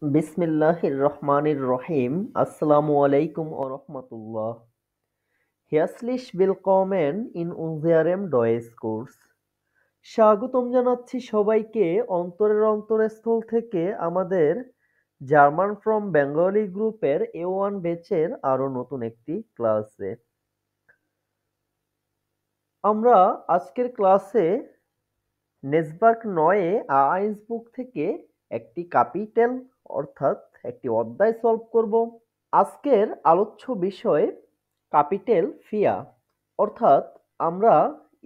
Bismillahir Rahmanir Rahim. Assalamu alaikum wa rahmatullah. Herzlich willkommen in unserem Deutschkurs. স্বাগতম জানাচ্ছি সবাইকে অন্তরের অন্তরস্থল থেকে আমাদের জার্মান ফ্রম বেঙ্গলি গ্রুপের A1 ব্যাচের আরো নতুন একটি ক্লাসে। আমরা আজকের ক্লাসে নেসবার্গ ৯ আইন্স বুক থেকে একটি কাপিটেল অর্থাৎ একটি অধ্যায় সলভ করব। আজকের আলোচ্য বিষয় ক্যাপিটাল ফিয়া, অর্থাৎ আমরা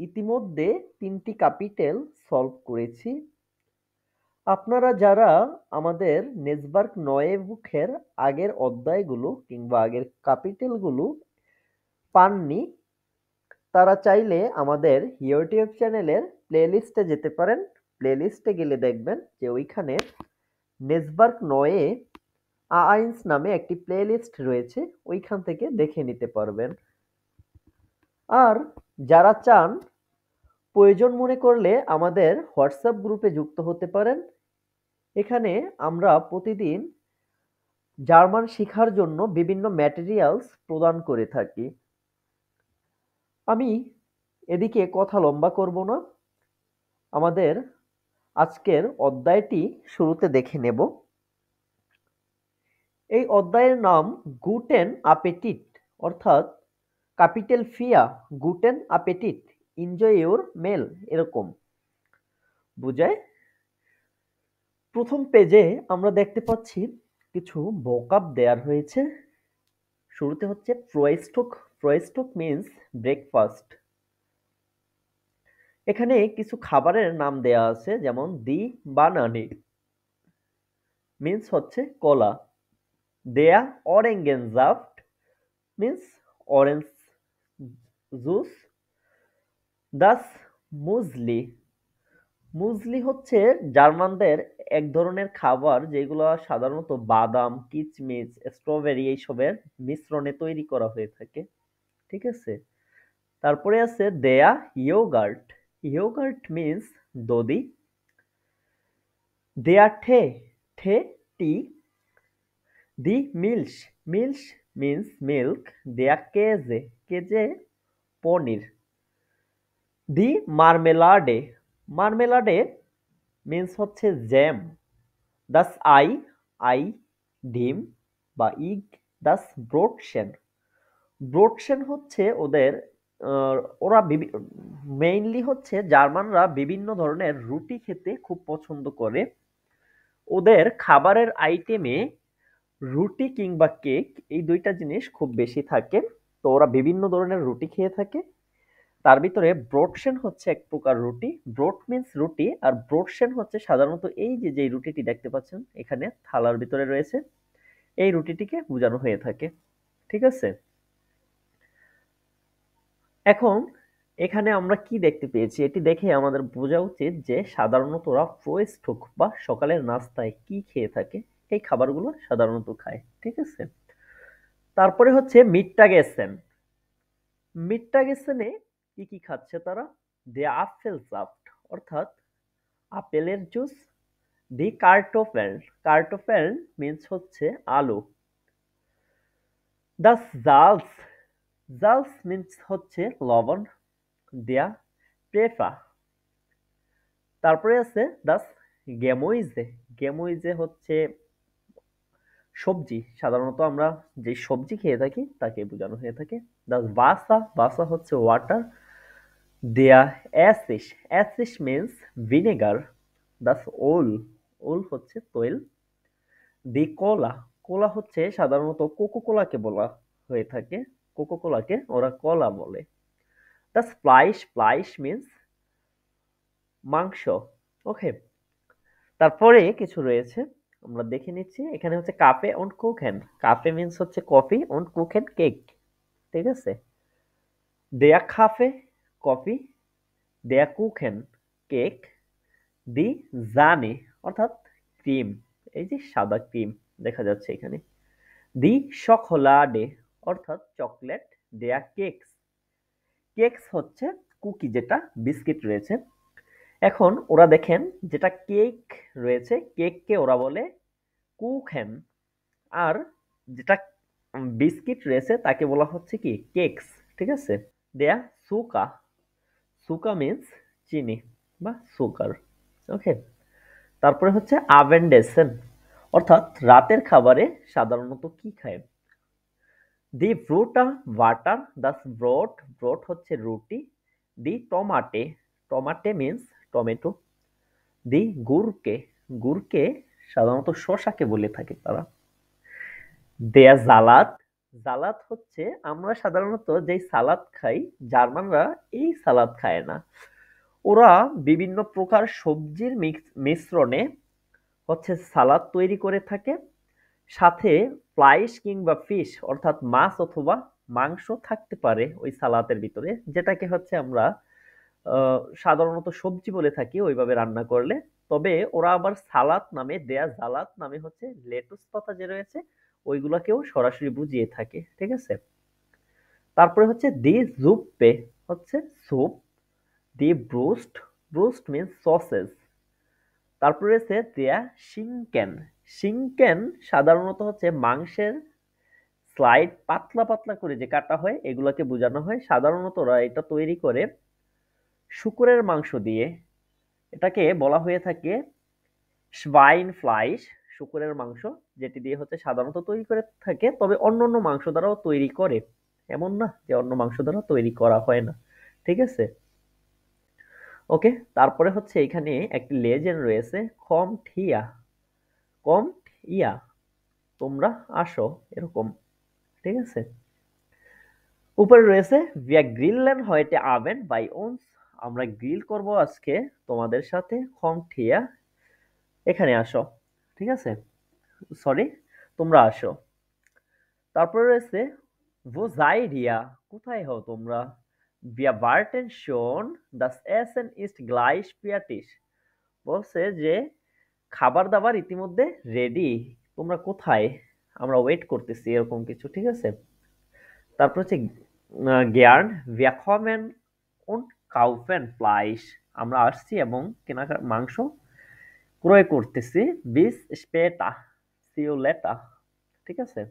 ইতিমধ্যে ৩টি ক্যাপিটাল সলভ করেছি। আপনারা যারা আমাদের নেসবার্গ ৯ বুকের আগের অধ্যায়গুলো কিংবা আগের ক্যাপিটালগুলো পাননি, তারা চাইলে আমাদের ইউটিউব চ্যানেলের প্লেলিস্টে যেতে পারেন। প্লেলিস্টে গেলে দেখবেন যে ওইখানে নেসবার্গ ৯ আইন্স নামে একটি প্লেলিস্ট রয়েছে, ওইখান থেকে দেখে নিতে পারবেন। আর যারা চান, প্রয়োজন মনে করলে আমাদের হোয়াটসঅ্যাপ গ্রুপে যুক্ত হতে পারেন। এখানে আমরা প্রতিদিন জার্মান শেখার জন্য বিভিন্ন ম্যাটেরিয়ালস প্রদান করে থাকি। আমি এদিকে কথা লম্বা করব না, আমাদের আজকের অধ্যায়টি শুরুতে দেখে নেব। এই অধ্যায়ের নাম গুটেন আপেটিট, অর্থাৎ ক্যাপিটাল ফিয়া গুটেন আপেটিট, এনজয় ইউর মেল, এরকম বোঝায়। প্রথম পেজে আমরা দেখতে পাচ্ছি কিছু ভোকাব দেয়ার হয়েছে। শুরুতে হচ্ছে ফ্রয়েস্টক। ফ্রয়েস্টক মিন্স ব্রেকফাস্ট। এখানে কিছু খাবারের নাম দেয়া আছে, যেমন দি বানানে মিন্স হচ্ছে কলা, দেয়া অরেঞ্জেনজাফট মিন্স অরেঞ্জ জুস, দাস মুজলি। মুজলি হচ্ছে জার্মানদের এক ধরনের খাবার যেগুলো সাধারণত বাদাম, কিচমিচ, স্ট্রবেরি এইসবের মিশ্রণে তৈরি করা হয়ে থাকে। ঠিক আছে? তারপরে আছে দেয়া ইয়োগার্ট। ইয়োগার্ট মিন্স দধি। দেয়া ঠে, ঠে টি। দি মিল্স, মিল্স মিন্স মিল্ক। দেয়া কেজে, কেজে পনির। দি মার্মেলাডে, মার্মেলাডে মিন্স হচ্ছে জ্যাম। দাস আই, আই ডিম বা ইগ। দাস ব্রোটশেন, ব্রোটশেন হচ্ছে ওদের ওরা মেইনলি হচ্ছে জার্মানরা বিভিন্ন ধরনের রুটি খেতে খুব পছন্দ করে। ওদের খাবারের আইটেমে রুটি কিংবা কেক এই দুইটা জিনিস খুব বেশি থাকে। তো ওরা বিভিন্ন ধরনের রুটি খেয়ে থাকে। তার ভিতরে ব্রোটশেন হচ্ছে এক প্রকার রুটি। ব্রোট মিন্স রুটি, আর ব্রোটশেন হচ্ছে সাধারণত এই যে যে রুটিটি দেখতে পাচ্ছেন এখানে থালার ভিতরে রয়েছে, এই রুটিটিকে বোঝানো হয়ে থাকে। ঠিক আছে? এখন এখানে আমরা কি দেখতে পেয়েছি, এটি দেখে আমাদের বোঝা উচিত যে সাধারণত ওরা ফ্রোস্টক বা সকালের নাস্তায় কি খেয়ে থাকে, এই খাবারগুলো সাধারণত খায়। ঠিক আছে? তারপরে হচ্ছে মিট্টাগেসেন। মিট্টাগেসেনে কি কি খাচ্ছে তারা? দে আপেল সাফট, অর্থাৎ আপেলের জুস। দি কার্টোফেল, কার্টোফেল মিন্স হচ্ছে আলু। দ্য জালস, জালস মিন্স হচ্ছে লবণ। দেয়া প্রেফা। তারপরে আছে দাস গেমোইজে। গেমোইজে হচ্ছে সবজি, সাধারণত আমরা যে সবজি খেয়ে থাকি তাকে বোঝানো হয়ে থাকে। দাস বাসা, বাসা হচ্ছে ওয়াটার। দেয়া অ্যাসিস, অ্যাসিস মিন্স ভিনেগার। দাস ওল, ওল হচ্ছে তৈল। দি কোলা, কোলা হচ্ছে সাধারণত কোকো কোলাকে বলা হয়ে থাকে, কোকো কোলাকে ওরা কলা বলে। দাস ফ্লাইশ, ফ্লাইশ মিন্স মাংস। ওকে, তারপরে কিছু রয়েছে আমরা দেখে নিচ্ছি। এখানে হচ্ছে কাফে অন কুকেন। কাফে মিন্স হচ্ছে কফি, অন কুকেন কেক। ঠিক আছে? দেয়া কাফে কফি, দেয়া কুকেন কেক। দি জানে অর্থাৎ ক্রিম, এই যে সাদা ক্রিম দেখা যাচ্ছে এখানে। দি শকোলাডে অর্থাৎ চকলেট। দেয়া কেকস, কেকস হচ্ছে কুকি, যেটা বিস্কিট রয়েছে। এখন ওরা দেখেন যেটা কেক রয়েছে, কেককে ওরা বলে কুখেন। আর যেটা বিস্কিট রয়েছে তাকে বলা হচ্ছে কি কেকস, ঠিক আছে। দেয়া সুকা, সুকা মিন্স চিনি বা সুগার, ওকে। তারপরে হচ্ছে আভেন্ডেসেন, অর্থাৎ রাতের খাবারে সাধারণত কি খায়। দি ফ্রুটা ওয়াটার, দাস ব্রড, ব্রড হচ্ছে রুটি। দি টমাটে, টমাটে মিন্স টমেটো। দি গুরকে, গুরকে সাধারণত শশাকে বলে থাকে তারা। দেয়া জালাদ, জালাদ হচ্ছে আমরা সাধারণত যেই সালাদ খাই, জার্মানরা এই সালাদ খায় না। ওরা বিভিন্ন প্রকার সবজির মিশ্রণে হচ্ছে সালাদ তৈরি করে থাকে। সাথে ফ্লাইশ কিংবা ফিশ অর্থাৎ মাছ অথবা মাংস থাকতে পারে ওই সালাতের ভিতরে, যেটাকে হচ্ছে আমরা সাধারণত সবজি বলে থাকি ওইভাবে রান্না করলে। তবে ওরা আবার সালাদ নামে, দেয়া জালাদ নামে হচ্ছে লেটুস পাতা যে রয়েছে ওইগুলাকেও সরাসরি বুঝিয়ে থাকে, ঠিক আছে। তারপরে হচ্ছে দি জুপ্পে হচ্ছে স্যুপ। দি ব্রুস্ট, ব্রুস্ট মিন্স সসেজ। তারপরে রয়েছে দেয়া শিংকেন, শিংকেন সাধারণত হচ্ছে মাংসের স্লাইড পাতলা পাতলা করে যে কাটা হয় এগুলাকে বোঝানো হয়। সাধারণত ওরা এটা তৈরি করে শূকরের মাংস দিয়ে। এটাকে বলা হয়ে থাকে শ্বাইন ফ্লাইশ, শূকরের মাংস, যেটি দিয়ে হচ্ছে সাধারণত তৈরি করে থাকে। তবে অন্যান্য মাংস দ্বারাও তৈরি করে, এমন না যে অন্য মাংস দ্বারা তৈরি করা হয় না, ঠিক আছে। ওকে, তারপরে হচ্ছে এখানে একটি লেজেন্ড রয়েছে, কম ঠিয়া, কম ইয়া, তোমরা আসো, এরকম, ঠিক আছে। উপরে রয়েছে ভিয়া গ্রিললেন হয়টে আভেন বাই ওনস, আমরা গ্রিল করব আজকে তোমাদের সাথে, কম ঠিয়া, এখানে আসো, ঠিক আছে, সরি, তোমরা আসো। তারপরে রয়েছে ভোজাইরিয়া, কোথায় হও তোমরা। ভিয়া বার্টেন শোন দাস এসেন ইস্ট গ্লাইশ পিয়াটিস, বলছে যে খাবার দাবার ইতিমধ্যে রেডি, তোমরা কোথায়, আমরা ওয়েট করতেছি, এরকম কিছু, ঠিক আছে। তারপর হচ্ছে গিয়ার্ন ভ্যাকমেন und kaufen Fleisch, আমরা আসছি এবং কেনাকাটা মাংস ক্রয় করতেছি। bis später, see you later, ঠিক আছে।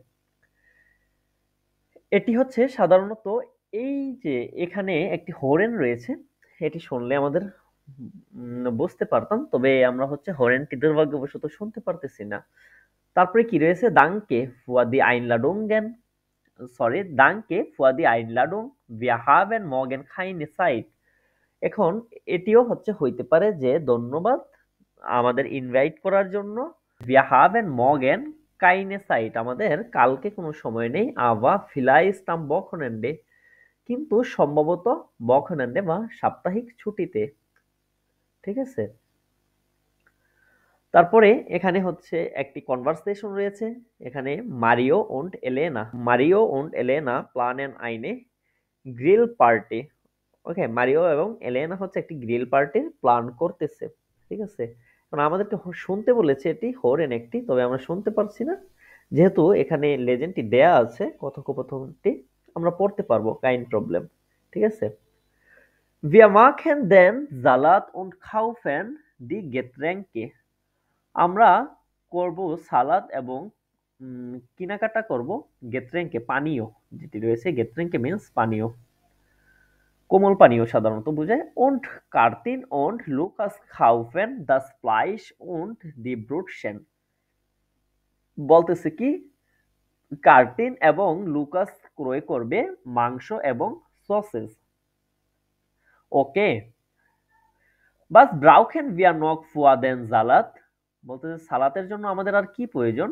এটি হচ্ছে সাধারণত এই যে এখানে একটি হরেন রয়েছে, এটি শুনলে আমাদের বুঝতে পারতাম, তবে আমরা হচ্ছে হরেনটি দুর্ভাগ্যবশত শুনতে পারতেছি না। তারপরে কি রয়েছে দাঙ্কে ফুয়া দি আইনলাডুঙ্গেন, সরি দাঙ্কে ফুয়া দি আইনলাডুং, wir haben morgen keine Zeit, এখন এটিও হচ্ছে হইতে পারে যে ধন্যবাদ আমাদের ইনভাইট করার জন্য। wir haben morgen keine Zeit, আমাদের কালকে কোনো সময় নেই। aber vielleicht am Wochenende, কিন্তু সম্ভবত বকনেন্ডে বা সাপ্তাহিক ছুটিতে, ঠিক আছে। তারপরে এখানে হচ্ছে একটি কনভারসেশন রয়েছে, এখানে Mario und Elena, Mario und Elena plan আইনে গ্রিল পার্টি, ওকে। মারিও এবং এলেনা হচ্ছে একটি গ্রিল পার্টির প্ল্যান করতেছে, ঠিক আছে। কারণ আমাদেরকে শুনতে বলেছে এটি হরেন একটি, তবে আমরা শুনতে পারছি না, যেহেতু এখানে লেজেন্ডটি দেয়া আছে কথোপকথনটি আমরা পড়তে পারবো, কাইন প্রবলেম, ঠিক আছে। Wir machen den Salat und kaufen die Getränke, আমরা করব সালাদ এবং কেনাকাটা করব গেত্রেঙ্কে, পানীয় যেটি রয়েছে, গেত্রেঙ্কে মিন্স পানীয়, কোমল পানীয় সাধারণত বোঝায়। und Kartin und Lukas kaufen das Fleisch und die Brötchen, বলতেছে কি কার্টিন এবং লুকাস ক্রয় করবে মাংস এবং সসেজ, ওকে। বাস ব্রাউকেন wir noch für den Salat, বলতেছে সালাতের জন্য আমাদের আর কি প্রয়োজন।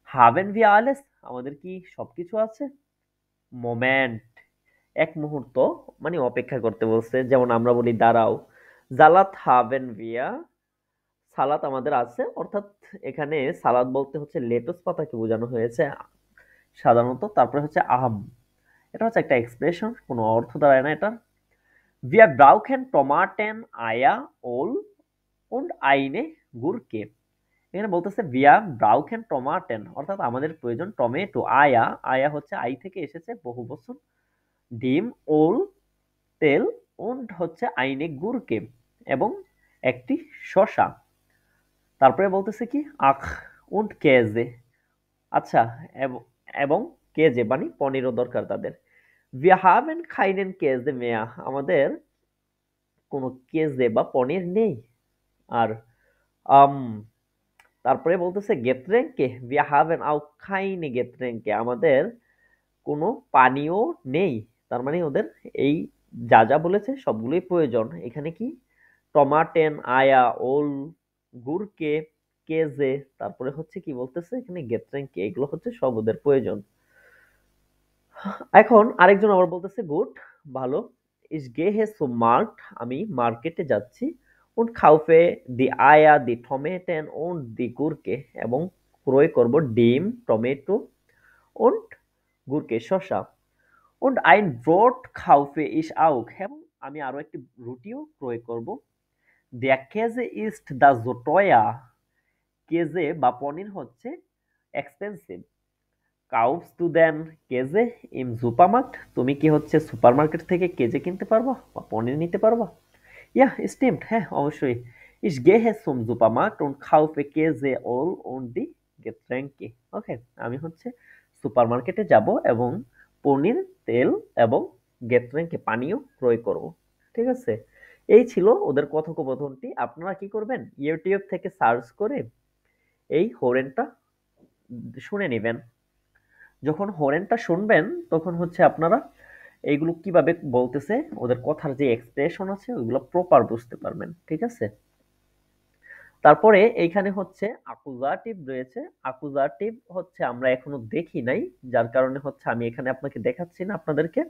haben wir alles, আমাদের কি সবকিছু আছে। মোমেন্ট, এক মুহূর্ত, মানে অপেক্ষা করতে বলছে, যেমন আমরা বলি দাঁড়াও। জালাত haben wir, সালাত আমাদের আছে, অর্থাৎ এখানে সালাদ বলতে হচ্ছে লেটুস পাতাকে বোঝানো হয়েছে সাধারণত। তারপরে হচ্ছে আহাম, এটা হচ্ছে একটা এক্সপ্রেশন, কোনো অর্থ দাঁড়ায় না এটা। wir brauchen Tomaten, Eier, Öl und eine Gurke, এখানে বলতেছে wir brauchen Tomaten, অর্থাৎ আমাদের প্রয়োজন টমেটো, আয়া, আয়া হচ্ছে আই থেকে এসেছে বহু বছর, ডিম, ওল তেল, und হচ্ছে eine Gurke এবং একটি শসা। তারপরে বলতেছে কি আখ und Käse। আচ্ছা, এবং কেজে মানে পনিরও দরকার তাদের। Wir haben keinen Käse mehr। আমাদের কোনো কেজে বা পনির নেই। আর আম তারপরে বলতেছে Getränke। Wir haben auch keine Getränke। আমাদের কোনো পানীয় নেই। তার মানে ওদের এই যা যা বলেছে সবগুলোই প্রয়োজন। এখানে কি টমাটেন, আয়া, ওল, গুরকে, কেজে, তারপরে হচ্ছে কি বলতেছে এখানে গেত্রেঙ্কে, এগুলো হচ্ছে সব ওদের প্রয়োজন। এখন আরেকজন আবার বলতেছে গুড, ভালো। Ich gehe zum Markt। আমি মার্কেটে যাচ্ছি। Und kaufe die Eier, die Tomaten und die Gurke। এবং ক্রয় করব ডিম, টমেটো und Gurke, শসা। Und ein Brot kaufe ich auch। এবং আমি আরো একটি রুটিও ক্রয় করব। Der Käse ist da so teuer। কেজে বা পনির হচ্ছে এক্সপেন্সিভ। কাউফস টু দেন কেজে ইম সুপারমার্কেট। তুমি কি হচ্ছে সুপারমার্কেট থেকে কেজে কিনতে পারবা বা পনির নিতে পারবা? ইয়া স্টিমড, হ্যাঁ অবশ্যই। Ich gehe zum Supermarkt und kaufe Käse all und die Getränke। ওকে, আমি হচ্ছে সুপারমার্কেটে যাব এবং পনির, তেল এবং গেত্রেঙ্কে পানীয় ক্রয় করব। ঠিক আছে, এই ছিল ওদের কথোপকথনটি। আপনারা কি করবেন, ইউটিউব থেকে সার্চ করে এই হরেনটা শুনে নেবেন। যখন হরেনটা শুনবেন তখন হচ্ছে আপনারা এইগুলো কিভাবে বলতেছে, ওদের কথার যে এক্সপ্রেশন আছে ওইগুলো প্রপার বুঝতে পারবেন। ঠিক আছে, তারপরে এইখানে হচ্ছে আকুজাটিভ রয়েছে। আকুজাটিভ হচ্ছে আমরা এখনো দেখি নাই, যার কারণে হচ্ছে আমি এখানে আপনাকে দেখাচ্ছি না আপনাদেরকে।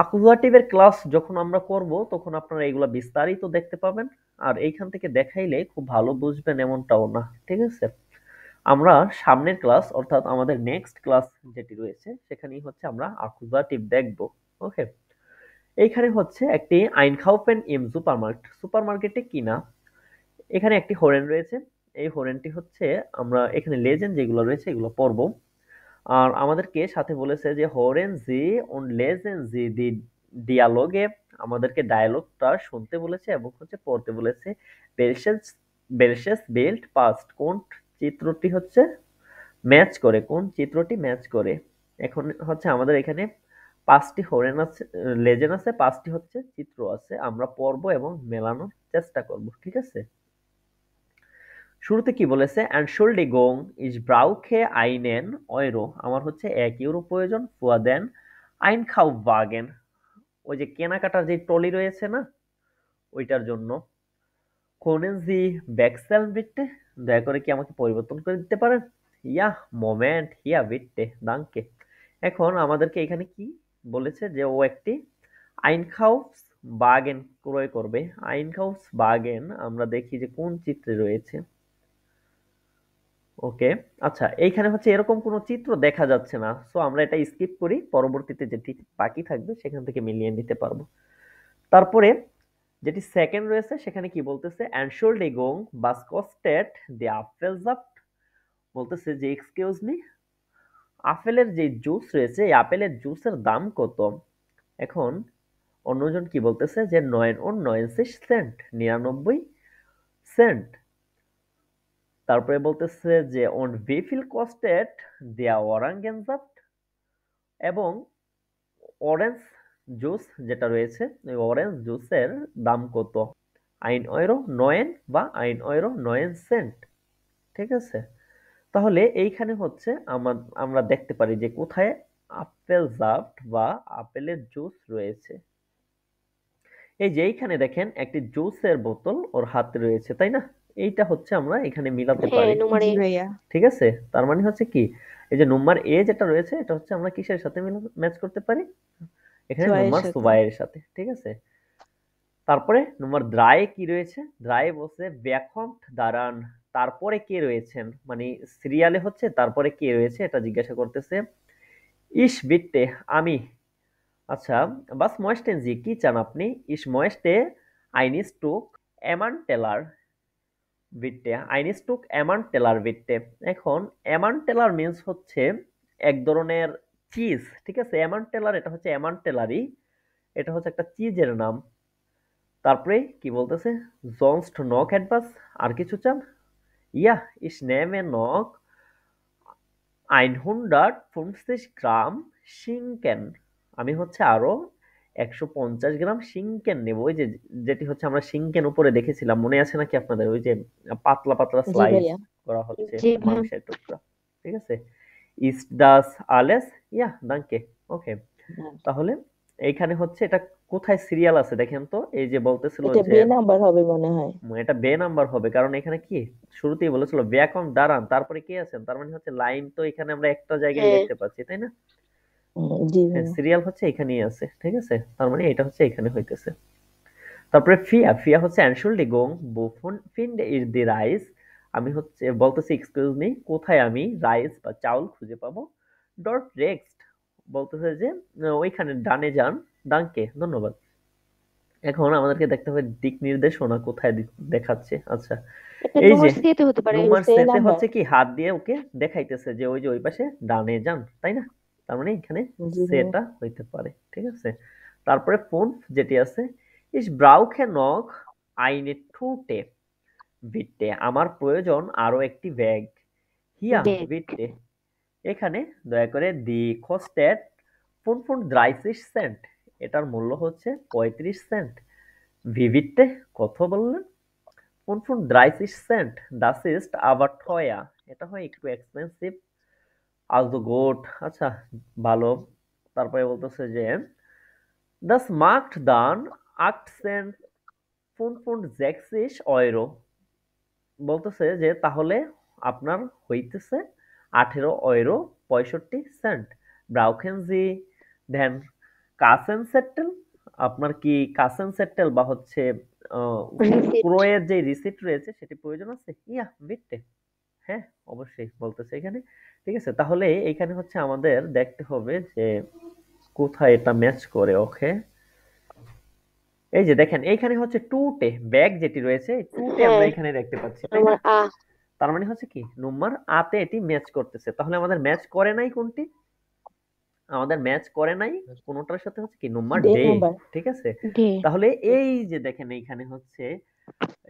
আকুজাটিভের ক্লাস যখন আমরা করব তখন আপনারা এগুলা বিস্তারিত দেখতে পাবেন। আর এইখান থেকে দেখাইলে খুব ভালো বুঝবেন এমনটাও না। ঠিক আছে, আমরা সামনের ক্লাস অর্থাৎ আমাদের নেক্সট ক্লাস যেটি রয়েছে সেখানেই হচ্ছে আমরা আকুজাটিভ দেখব। ওকে, এইখানে হচ্ছে একটি আইনকাউফেন ইম সুপারমার্কেট, সুপারমার্কেটে কিনা। এখানে একটি হরেন রয়েছে। এই হরেনটি হচ্ছে আমরা এখানে লেজেন্ড যেগুলো রয়েছে এগুলো পড়ব। আর আমাদেরকে সাথে বলেছে যে হরেন জি und lesen Sie die Dialoge। আমাদেরকে ডায়ালগটা শুনতে বলেছে এবং হচ্ছে পড়তে বলেছে। welches welches Bild passt। কোন চিত্রটি হচ্ছে ম্যাচ করে, কোন চিত্রটি ম্যাচ করে। এখন হচ্ছে আমাদের এখানে 5টি হরেন আছে, লেজেন্ড আছে, 5টি হচ্ছে চিত্র আছে। আমরা পড়ব এবং মেলানোর চেষ্টা করব। ঠিক আছে, শুরুতে কি বলেছে, Entschuldigung, ich brauche einen Euro। আমার হচ্ছে 1 ইউরো প্রয়োজন। für den Einkaufswagen। ওই যে কেনাকাটার যে ট্রলি রয়েছে না, ওইটার জন্য। können Sie wechseln bitte। দয়া করে কি আমাকে পরিবর্তন করে দিতে পারেন? Ja, Moment, hier bitte, danke। এখন আমাদেরকে এখানে কি বলেছে যে ও একটি Einkaufswagen ক্রয় করবে। Einkaufswagen আমরা দেখি যে কোন চিত্রে রয়েছে। ওকে, আচ্ছা এইখানে হচ্ছে এরকম কোনো চিত্র দেখা যাচ্ছে না, সো আমরা এটা স্কিপ করি, পরবর্তীতে যেটি বাকি থাকবে সেখান থেকে মিলিয়ে নিতে পারবো। তারপরে যেটি সেকেন্ড রয়েছে সেখানে কি বলতেছে, Entschuldigung, was kostet die Apfelsaft। বলতেছে যে এক্সকিউজ মি, আপেলের যে জুস রয়েছে এই আপেলের জুসের দাম কত। এখন অন্যজন কি বলতেছে যে 99 সেন্ট, 99 সেন্ট। তারপরে বলতেছে যে und wie viel kostet der Orangensaft। এবং অরেঞ্জ জুস যেটা রয়েছে ওই অরেঞ্জ জুসের দাম কত। 1 ইউরো 9 বা 1 ইউরো 9 সেন্ট। ঠিক আছে, তাহলে এইখানে হচ্ছে আমরা দেখতে পারি যে কোথায় আপেল জাফট বা আপেলের জুস রয়েছে। এই যে এইখানে দেখেন একটি জুসের বোতল ওর হাতে রয়েছে, তাই না? এইটা হচ্ছে আমরা এখানে মিলাতে হ্যাঁ পারি। নম্বর জি এ। ভাইয়া। ঠিক আছে, তার মানে হচ্ছে কি, এই যে নম্বর এ যেটা রয়েছে এটা হচ্ছে আমরা কিসের সাথে ম্যাচ করতে পারি, এখানে সোয়াইয়ের নম্বর সাথে। সুবাইয়ের সাথে। ঠিক আছে, তারপরে নম্বর দ্রায় কি রয়েছে, দ্রায় বলছে ব্যাকম্প দাঁড়ান। তারপরে কে রয়েছেন, মানে সিরিয়ালে হচ্ছে তারপরে কে রয়েছে এটা জিজ্ঞাসা করতেছে। ইস বিট্টে, আমি। আচ্ছা, বাস ময়েস্টেন জি, কি চান আপনি? ইস ময়েস্টে আইনিস টুক এমান টেলার বিট্টে, আইনিস টুক এমান টেলার বিট্টে। এখন এমান টেলার মিন্স হচ্ছে এক ধরনের চিজ। ঠিক আছে, এমান টেলার এটা হচ্ছে এমান টেলারি, এটা হচ্ছে একটা চিজের নাম। তারপরে কি বলতেছে, জনস্ট নক অ্যাডভাস, আর কিছু চান? Ja, ich nehme noch 150 গ্রাম শিঙ্কেন। আমি হচ্ছে আরো 150 গ্রাম শিঙ্কেন নেব। ওই যে যেটি হচ্ছে আমরা শিঙ্কেন উপরে দেখেছিলাম, মনে আছে নাকি আপনাদের? ওই যে পাতলা পাতলা জি স্লাইস ভাইয়া। করা হচ্ছে জি ভাইয়া। মাংসের টুকরা। ঠিক আছে? Ist das alles? Ja, danke. ওকে। তাহলে এইখানে হচ্ছে এটা কোথায় সিরিয়াল আছে দেখেন তো। এই যে বলতেছিল এটা যে বে নাম্বার হবে মনে হয়। এটা বে নাম্বার হবে, কারণ এখানে কি শুরুতেই বলেছিল ব্যাকন দাঁড়ান, তারপরে কি আছেন, তার মানে হচ্ছে লাইন তো এখানে আমরা একটা জায়গায় হ্যাঁ। দেখতে পাচ্ছি, তাই না? জি হ্যাঁ, ভাইয়া। সিরিয়াল হচ্ছে এখানেই আছে, ঠিক আছে, তার মানে এটা হচ্ছে এখানে হইতেছে। তারপরে ফিয়া ফিয়া হচ্ছে অ্যানশুল্ডিগং বুফুন ফিন্ডে ইজ দি রাইস। আমি হচ্ছে বলতেছি এক্সকিউজ মি, কোথায় আমি রাইস বা চাউল খুঁজে পাবো। ডট রেক্সট বলতেছে যে ওইখানে ডানে যান। ডানকে ধন্যবাদ। এখন আমাদেরকে দেখতে হবে দিক নির্দেশনা কোথায় দেখাচ্ছে। আচ্ছা, এটা এই যে নম্বর সি তে হতে পারে, নুমার সে সেতে নাম্বার। হচ্ছে কি হাত দিয়ে ওকে দেখাইতেছে যে ওই যে ওই পাশে ডানে যান, তাই না? তার মানে এখানে জি ভাইয়া। সেটা হইতে পারে, ঠিক আছে। তারপরে ফোন যেটি আছে, ইস ব্রাউখে নখ আইনে ঠুটে ভিটে, আমার প্রয়োজন আরো একটি ব্যাগ। হিয়া বেগ। ভিটে, এখানে দয়া করে দি কস্টেড 35 সেন্ট, এটার মূল্য হচ্ছে 35 সেন্ট। ভিভিটে কত বললেন? 35 Saint, das ist aber teuer, এটা হয় একটু এক্সপেন্সিভ। also gut, আচ্ছা ভালো। তারপরে বলতেছে যে das macht dann 18,65 Euro, বলতেছে যে তাহলে আপনার হইতেছে 18 ইউরো 65 সেন্ট। ব্রাউকেন জি দেন কাসেন সেটেল, আপনার কি কাসেন সেটেল বা হচ্ছে আহ, রিসিপ্ট। ক্রয়ের যে রিসিপ্ট রয়েছে সেটি প্রয়োজন আছে? ইয়া বিট্টে, হ্যাঁ অবশ্যই বলতেছে এখানে। ঠিক আছে, তাহলে এইখানে হচ্ছে আমাদের দেখতে হবে যে কোথায় এটা ম্যাচ করে। ওকে, এই যে দেখেন এইখানে হচ্ছে টুটে ব্যাগ যেটি রয়েছে টুটে আমরা হ্যাঁ। এখানে দেখতে পাচ্ছি, তাই না? আমার তার মানে হচ্ছে কি নম্বর আতে এটি ম্যাচ করতেছে, তাহলে আমাদের ম্যাচ করে নাই কোনটি? আমাদের ম্যাচ করে নাই কোনটার সাথে, হচ্ছে কি নম্বর ডে ডে। নাম্বার। ঠিক আছে, ডে। তাহলে এই যে দেখেন এইখানে হচ্ছে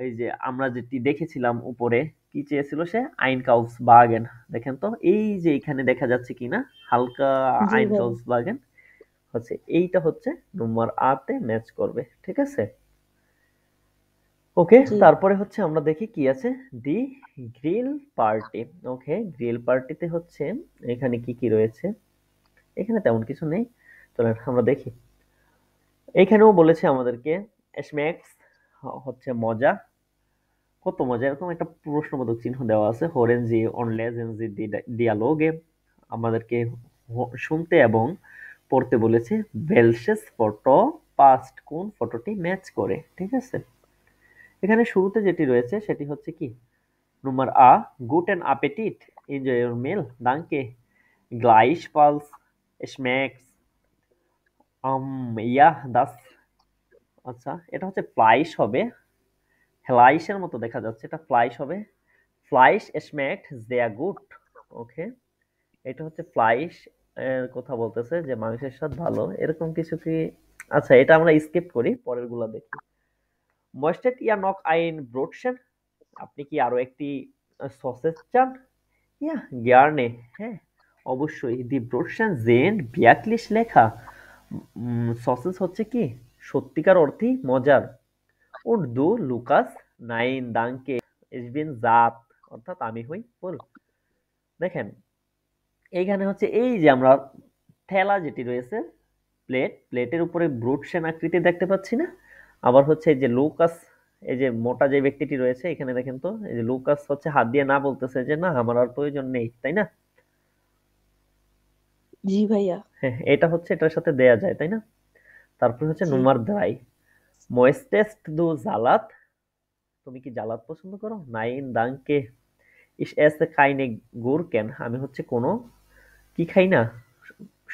এই যে আমরা যেটি দেখেছিলাম উপরে, কি চেয়েছিল সে? আইনকাউস বাগেন। দেখেন তো এই যে এখানে দেখা যাচ্ছে কিনা হালকা জি ভাই। আইনকাউস বাগেন, হচ্ছে এইটা হচ্ছে নম্বর আতে ম্যাচ করবে, ঠিক আছে। ওকে, জি। তারপরে হচ্ছে আমরা দেখি কি আছে। দি গ্রিল পার্টি। ওকে, গ্রিল পার্টিতে হচ্ছে এখানে কি কি রয়েছে? এখানে তেমন কিছু নেই, চলেন আমরা দেখি। এখানেও বলেছে আমাদেরকে স্ম্যাক্স হচ্ছে মজা। কত মজা, এরকম একটা প্রশ্নবোধক চিহ্ন দেওয়া আছে। হরেনজি অন লেজেন্সি ডিয়ালোগে, আমাদেরকে শুনতে এবং পড়তে বলেছে। ভেলসেস ফটো পাস্ট, কোন ফটোটি ম্যাচ করে, ঠিক আছে। এখানে শুরুতে যেটি রয়েছে সেটি হচ্ছে কি নম্বর আ, গুটেন অ্যাপেটিট, এনজয় ইউর মিল, দাঙ্কে গ্লাইশ পালস স্ম্যাক্স ইয়া দাস। আচ্ছা, এটা হচ্ছে ফ্লাইশ হবে, ফ্লাইশের মতো দেখা যাচ্ছে, এটা ফ্লাইশ হবে। ফ্লাইশ স্ম্যাক্ট দেয়া গুড। ওকে, এটা হচ্ছে ফ্লাইশ এর কথা বলতেছে যে মাংসের স্বাদ ভালো, এরকম কিছু কি? আচ্ছা, এটা আমরা স্কিপ করি, পরের গুলা দেখি। ময়েস্টেড ইয়া নক আইন ব্রোডশেন, আপনি কি আরো একটি সসেজ চান? ইয়া গিয়ার্নে, হ্যাঁ অবশ্যই। দি ব্রোডশেন জেন্ট বিয়াকলিশ লেখা, সসেজ হচ্ছে কি সত্যিকার অর্থেই মজার। উর্দু লুকাস নাইন দাঙ্কে ইসবিন জাত, অর্থাৎ আমি হই ফুল। দেখেন এইখানে হচ্ছে এই যে আমরা ঠেলা যেটি রয়েছে, প্লেটের উপরে ব্রুটশেন আকৃতি দেখতে পাচ্ছি না? আবার হচ্ছে এই যে লুকাস, এই যে মোটা যে ব্যক্তিটি রয়েছে এখানে দেখেন তো, এই যে লুকাস হচ্ছে হাত দিয়ে না বলতেছে যে না আমার আর প্রয়োজন নেই, তাই না? জি ভাইয়া। হ্যাঁ, এটা হচ্ছে এটার সাথে দেয়া যায়, তাই না? তারপর হচ্ছে জি। নুমার দ্রাই মোয়েস্টেস্ট দু জালাত, তুমি কি জালাত পছন্দ করো? নাইন দাঙ্কে ইস এসে কাইনে গুরকেন, আমি হচ্ছে কোনো কি খাই না,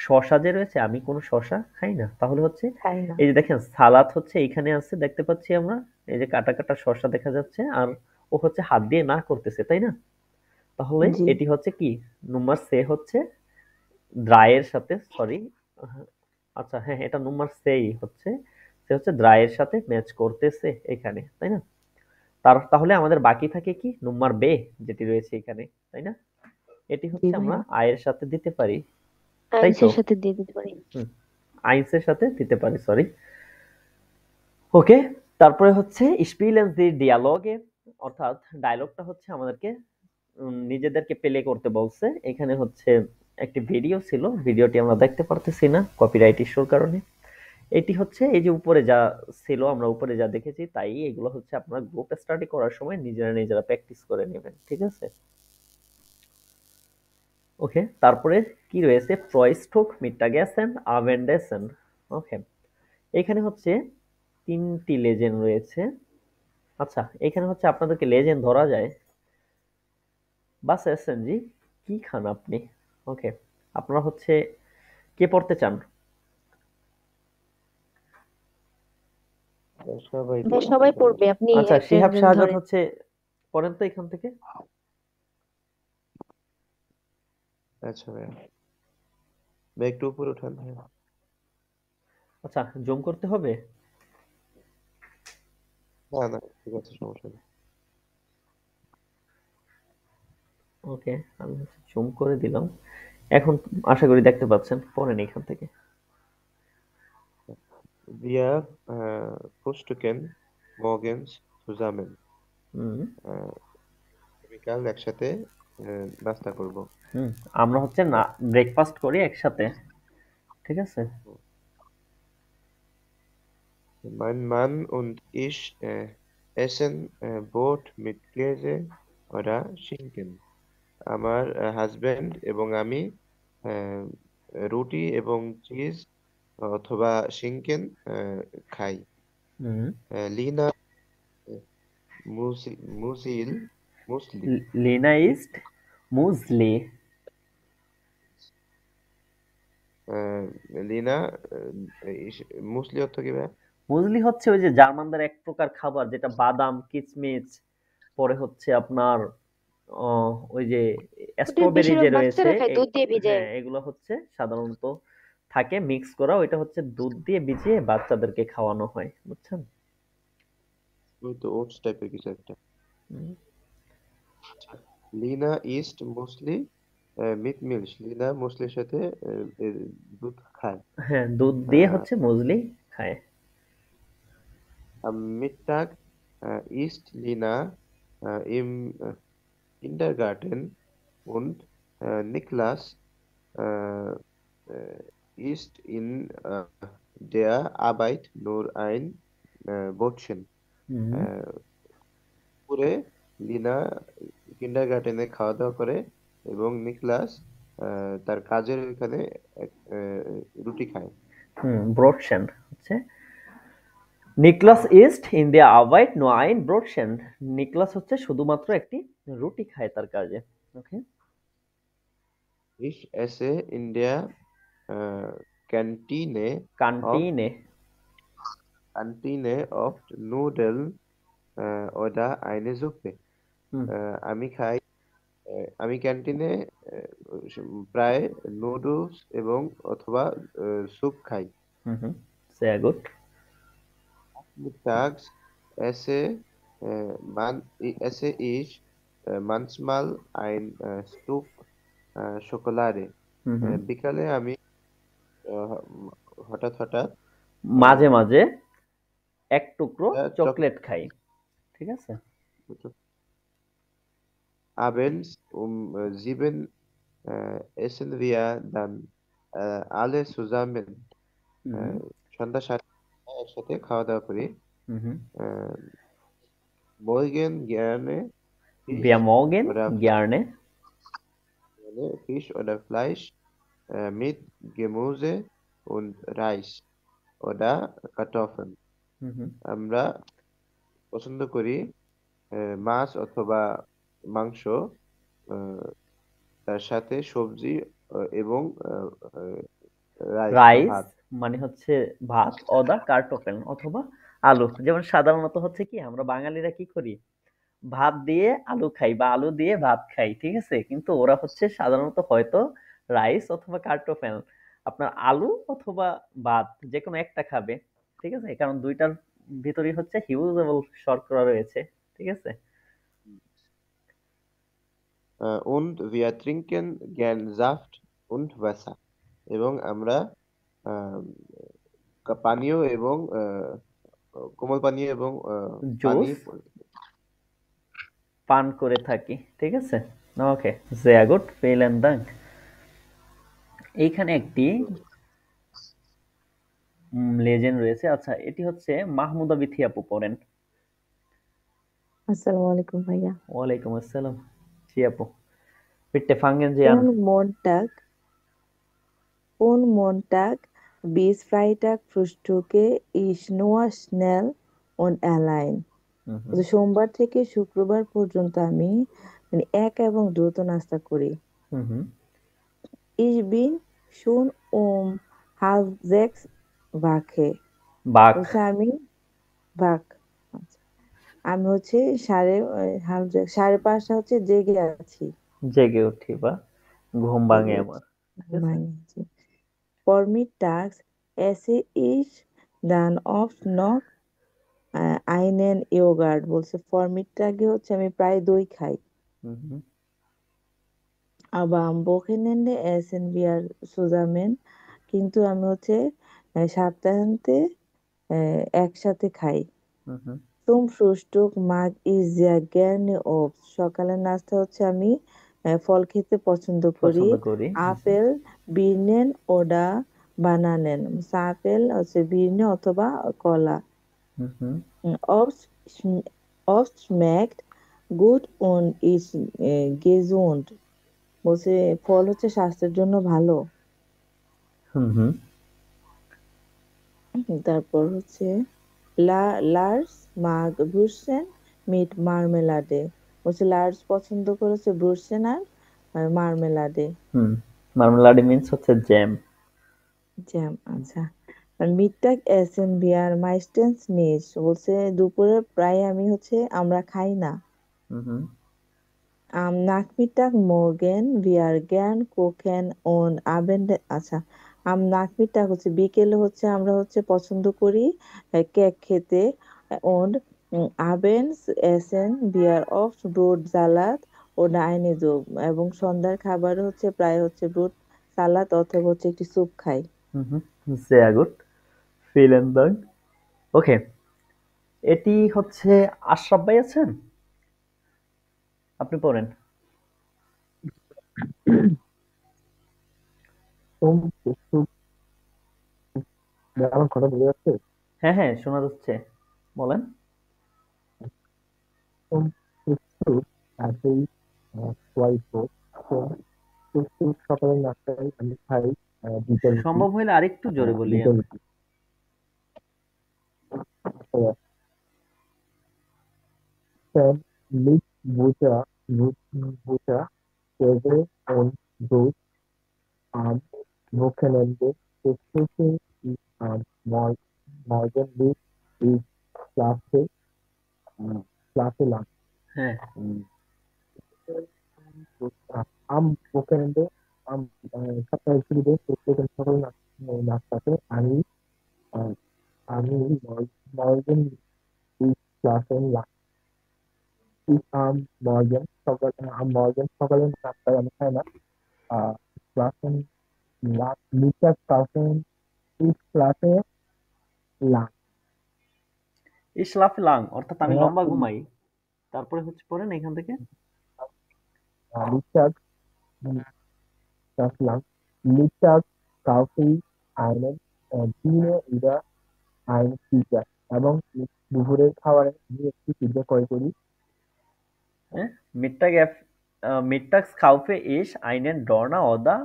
শশা যে রয়েছে আমি কোনো শশা খাই না। তাহলে হচ্ছে খাই না। এই যে দেখেন সালাদ হচ্ছে এইখানে আছে দেখতে পাচ্ছি আমরা, এই যে কাটা কাটা শশা দেখা যাচ্ছে, আর ও হচ্ছে হাত দিয়ে না করতেছে, তাই না? তাহলে জি। এটি হচ্ছে কি নুমার সে হচ্ছে দ্রায়ের সাথে, সরি, আচ্ছা হ্যাঁ এটা নুমার সেই হচ্ছে, সে হচ্ছে দ্রায়ের সাথে ম্যাচ করতেছে এখানে, তাই না? তাহলে আমাদের বাকি থাকে কি নম্বর বে যেটি রয়েছে এখানে, তাই না? এটি জি হচ্ছে আমরা ভাইয়া, আয়ের সাথে দিতে পারি, তাই তো? আইনসের সাথে দিয়ে দিতে পারি। হুম, আইনসের সাথে দিতে পারি, সরি। ওকে, তারপরে হচ্ছে স্পিলেন্স দি ডিয়ালগে, অর্থাৎ ডায়লগটা হচ্ছে আমাদেরকে নিজেদেরকে প্লে করতে বলছে। এখানে হচ্ছে একটি ভিডিও ছিল, ভিডিওটি আমরা দেখতে পারতেছি না কপিরাইট ইস্যুর কারণে। এটি হচ্ছে এই যে উপরে যা ছিল, আমরা উপরে যা দেখেছি তাই, এগুলো হচ্ছে আপনারা গ্রুপ স্টাডি করার সময় নিজেরা নিজেরা প্র্যাকটিস করে নেবেন, ঠিক আছে? ওকে, তারপরে কি রয়েছে, ফ্রয়স্টক মিটাগেসেন আভেন্ডেসেন। ওকে, এখানে হচ্ছে তিনটি লেজেন্ড রয়েছে। আচ্ছা, এখানে হচ্ছে আপনাদেরকে লেজেন্ড ধরা যায়। বাস এসেন জি, কি খান আপনি? ওকে, আপনারা হচ্ছে কে পড়তে চান? সবাই ভাই সবাই পড়বে, আপনি আচ্ছা, একটা শিহাব একজন শাহজাদ ধরেন। হচ্ছে পড়েন তো এখান থেকে। আচ্ছা ভাইয়া, ভাই একটু উপরে উঠান। হ্যাঁ, আচ্ছা, জুম করতে হবে। না না, ঠিক আছে, সমস্যা নেই। ওকে, আমি হচ্ছে জুম করে দিলাম। এখন আশা করি দেখতে পাচ্ছেন, পড়েন এখান থেকে। Wir frühstücken morgens zusammen. হুম বিকাল একসাথে নাস্তা করব। হুম, আমরা হচ্ছে না ব্রেকফাস্ট করি একসাথে, ঠিক আছে? Mein Mann und ich essen Brot mit Käse oder Schinken. আমার হাজবেন্ড এবং আমি আহ, রুটি এবং চিজ অথবা শিঙ্কেন খাই। হুম, লিনা মুসিল মুসলি লিনা ইস্ট মুজলি। আহ, লিনা মুসলি অর্থ কি ভাই? মুজলি হচ্ছে ওই যে জার্মানদের এক প্রকার খাবার, যেটা বাদাম, কিচমিচ, পরে হচ্ছে আপনার ওই যে ওটা স্ট্রবেরি যে বেশিরভাগ রয়েছে, বাচ্চারা খায় দুধ দিয়ে ভিজায়। হ্যাঁ, এগুলো হচ্ছে সাধারণত থাকে মিক্স করা, ওইটা হচ্ছে দুধ দিয়ে ভিজিয়ে বাচ্চাদেরকে খাওয়ানো হয়, বুঝছেন? ওই তো ওটস টাইপের কিছু একটা। হুম, লিনা ইস্ট মুসলি মিট মিল্ক। লিনা মুসলির সাথে এর দুধ খায়। হ্যাঁ, দুধ দিয়ে হচ্ছে মুজলি খায়। Am Mittag isst Lina im Kindergarten und Niklas äh, isst in der Arbeit nur ein Brötchen. হুম দুপুরে লিনা কিন্ডারগার্টেনে খাওয়া দাওয়া করে এবং নিকলাস তার কাজের ওইখানে রুটি খায়। হুম, ব্রোডশেন হচ্ছে নিকলাস ইস্ট ইন দ্য আরবাইট নো আইন ব্রোডশেন। নিকলাস হচ্ছে শুধুমাত্র একটি রুটি খায় তার কাজে। ওকে, Ich esse in der Kantine oft কান্টিনে। Kantine oft Nudeln oder eine Suppe. হুম আমি খাই আমি ক্যান্টিনে প্রায় নুডলস এবং অথবা স্যুপ খাই। হুম হুম, sehr gut. Mittags esse, esse ich manchmal ein Stück Schokolade. হুম হুম, বিকালে আমি আহ, হঠাৎ হঠাৎ মাঝে মাঝে এক টুকরো চকলেট। চকলেট খাই, ঠিক আছে? Abends um 7 essen wir dann alle zusammen. হুম হুম সন্ধ্যা 7টায় একসাথে খাওয়া দাওয়া করি। হুম হুম। আহ, morgen gerne Wir Fisch morgen oder gerne Fisch oder Fleisch mit Gemüse und Reis oder Kartoffeln. হুম হুম আমরা পছন্দ করি মাছ অথবা মাংস, আহ, তার সাথে সবজি এবং রাইস বা রাইস ভাত। মানে হচ্ছে ভাত, অদা কার্টফেল অথবা আলু। যেমন সাধারণত হচ্ছে কি আমরা বাঙালিরা কি করি, ভাত দিয়ে আলু খাই বা আলু দিয়ে ভাত খাই, ঠিক আছে? কিন্তু ওরা হচ্ছে সাধারণত হয়তো রাইস অথবা কার্টোফেল, আপনার আলু অথবা ভাত যে কোনো একটা খাবে, ঠিক আছে? কারণ দুইটার ভিতরেই হচ্ছে হিউজেবল শর্করা রয়েছে, ঠিক আছে? und wir trinken gern Saft und Wasser এবং আমরা আহ, পানীয় এবং কোমল পানীয় এবং পানি জুস পান করে থাকি, ঠিক আছে? ওকে, sehr gut, vielen Dank। এইখানে একটি লেজেন্ড রয়েছে। আচ্ছা, এটি হচ্ছে মাহমুদা বিথি আপু পড়েন। আসসালামু আলাইকুম ভাইয়া। ওয়ালাইকুম আসসালাম। জি আপু, bitte fangen Sie an। কোন Montag bis Freitag frühstücke ich nur schnell und allein? হুম হুম তো সোমবার থেকে শুক্রবার পর্যন্ত আমি মানে একা এবং দ্রুত নাস্তা করি। হুম হুম Ich bin schon halb sechs wache। বাক। বলছে আমি বাক আচ্ছা, আমি হচ্ছে সাড়ে পাঁচটা হচ্ছে জেগে আছি। জেগে উঠি বা ঘুম ভাঙে জেগে আমার, আছি, ঠিক আছে? ঘুমাইনি। Vormittags esse ich dann oft noch einen Joghurt। বলছে ফরমিটাগে হচ্ছে আমি প্রায় দই খাই। হুম হুম Aber am Wochenende essen wir zusammen। কিন্তু আমি হচ্ছে সপ্তাহান্তে একসাথে খাই। হুম হুম Zum Frühstück mag ich sehr gerne Obst। সকালের নাস্তা হচ্ছে আমি ফল খেতে পছন্দ করি। পছন্দ করি। হুম হুম আপেল, বির্নেন oder বানানেন। আপেল হচ্ছে বির্নে অথবা কলা। হুম হুম Obst, Obst schmeckt gut und ist gesund। বলছে ফল হচ্ছে স্বাস্থ্যের জন্য ভালো। হুম হুম তারপর হচ্ছে লার্স মাগ ব্রুসেন মিট মার্মেলাডে। বলছে লার্স পছন্দ করেছে ব্রুসেন আর মার্মেলাডে, হুম মার্মেলাডি মিন্স হচ্ছে জ্যাম। জ্যাম। আচ্ছা, আর মিডটাগ এসেন বিয়ার মাইস্টেন্স নিস। বলছে দুপুরে প্রায় আমি হচ্ছে আমরা খাই না। হুম হুম Nachmittag morgen wir gern kochen und abend। আচ্ছা, Nachmittag হচ্ছে বিকেলে হচ্ছে আমরা হচ্ছে পছন্দ করি কেক খেতে und abends essen wir oft Brot Salat oder eine Soup। এবং সন্ধ্যার খাবার হচ্ছে প্রায় হচ্ছে ব্রুট সালাদ অথবা হচ্ছে একটি স্যুপ খাই। হুম হুম sehr gut, vielen Dank। ওকে, এটি হচ্ছে আশরাফ ভাই আছেন? আপনি পড়েন। সোম প্রস্তুত আমার কথা বোঝা যাচ্ছে? হ্যাঁ হ্যাঁ, শোনা যাচ্ছে, বলেন। সোম প্রস্তুত আসেই সোয়াইপ সোম প্রস্তুত সকালের নাস্তায় আমি খাই দুটো রুটি। সম্ভব হইলে আরেকটু জোরে দুটো বলিয়েন। রুটি Sam liegt Butter, Käse und Brot am Wochenende versuche ich am Morgen bis ich schlafe, schlafe lang. হ্যাঁ, উম, am Wochenende am সপ্তাহের শুরুতে প্রত্যেক সকাল নাস্তাতে আহ, আমি Morgan ich schlafe lang. Ich am Morgen সকালে নাস্তায় আমি খাই না। schlafen Mittags kaufen ich schlafe lang। ইসলাফ লাং অর্থাৎ আমি ভাইয়া লম্বা ঘুমাই। তারপরে হচ্ছে পড়েন এখান থেকে। Mittags schlafe lang। Mittags kaufe ich einen Biene oder ein Pizza এবং দুপুরের খাবারে আমি একটি পিৎজা ক্রয় করি। হ্যাঁ, মিটটাক্স খাউফে ইস আইনেন ডর্না অদা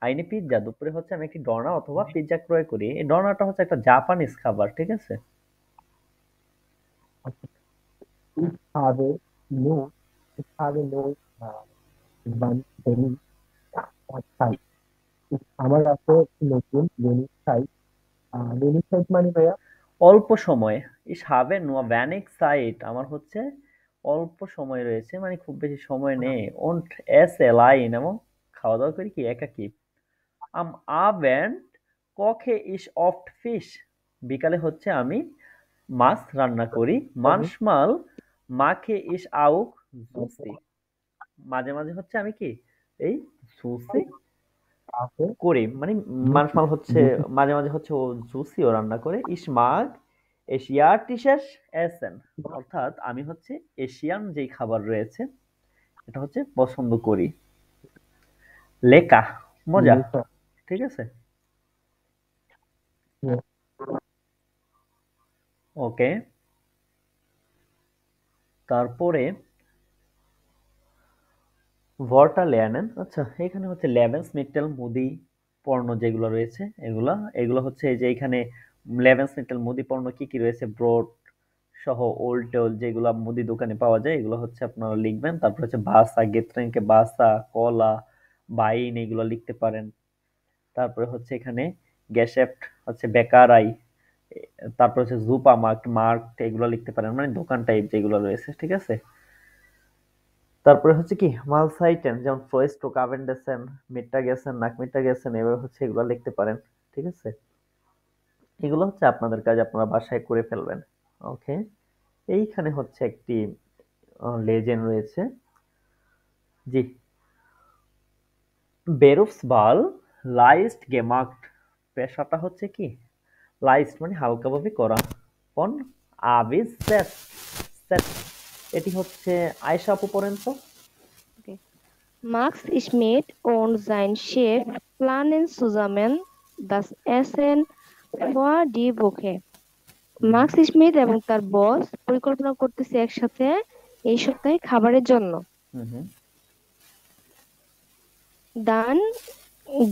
আইনে পিৎজা। দুপুরে হচ্ছে আমি একটি ডর্না অথবা পিৎজা ক্রয় করি। এই ডর্নাটা হচ্ছে একটা জাপানিজ খাবার, ঠিক আছে? Ich habe nur, ich habe nur Benny Zeit। আমার আছে একটি নতুন বেনি সাইট। বেনি সাইট মানে ভাইয়া অল্প সময়। ইস হাবে নোয়া ভ্যানিক সাইট, আমার হচ্ছে অল্প সময় রয়েছে, মানে খুব বেশি সময় নেই। ওন্ট এস এলাইন, এবং খাওয়া দাওয়া করি কি একাকী। আম আবেন্ড কখে ইস অফট ফিশ, বিকালে হচ্ছে আমি মাছ রান্না করি। আমি মানসমাল মাখে ইস আউক জুসি, মাঝে মাঝে হচ্ছে আমি কি এই জুসি Kaffee, করি, মানে মানুষ মাল হচ্ছে Juicy, মাঝে মাঝে হচ্ছে ও জুসিও রান্না করে। ইস মাগ এশিয়ার টিশেস এসেন, অর্থাৎ আমি হচ্ছে এশিয়ান যেই খাবার রয়েছে এটা হচ্ছে পছন্দ করি। লেকা মজা, Lisa, ঠিক আছে, yeah, ওকে। তারপরে ভরটা লেয়ানেন, আচ্ছা এখানে হচ্ছে লেভেন্স মিট্টেল মুদি পণ্য যেগুলো রয়েছে এগুলা এগুলো হচ্ছে এই যে এখানে লেভেন্স মিট্টেল মুদি পণ্য কি কি রয়েছে, ব্রড সহ ওল্ড টোল যেগুলো মুদি দোকানে পাওয়া যায় এগুলো হচ্ছে আপনারা লিখবেন। তারপর হচ্ছে বাসা গেত্রেনকে বাসা কলা বাইন এগুলো লিখতে পারেন। তারপরে হচ্ছে এখানে গেশেফট হচ্ছে বেকারাই, তারপর হচ্ছে জুপা মার্ট মার্ট এগুলো লিখতে পারেন, মানে দোকান টাইপ যেগুলো রয়েছে, ঠিক আছে। তারপরে হচ্ছে কি মালসাইটেন যেমন ফ্রয়েস্ট্রোক আভেন্ডেসেন মিট্টা গেছেন নাক মিট্টা গেছেন এভাবে হচ্ছে এগুলো লিখতে পারেন, ঠিক আছে। এগুলো হচ্ছে আপনাদের কাজ, আপনারা বাসায় করে ফেলবেন, ওকে। এইখানে হচ্ছে একটি লেজেন্ড রয়েছে, জি, বেরুফসবাল লাইস্ট গেমাক্ট, পেশাটা হচ্ছে কি লাইস্ট মানে হালকাভাবে করা, কোন আবিস সেট সেট, এটি হচ্ছে আয়েশা আপু পড়েন তো। Okay. Max Schmidt und sein Chef planen zusammen das Essen für die Woche. Marks Smith এবং তার বস পরিকল্পনা করতেছে একসাথে এই সপ্তাহে খাবারের জন্য। হুম হুম Dann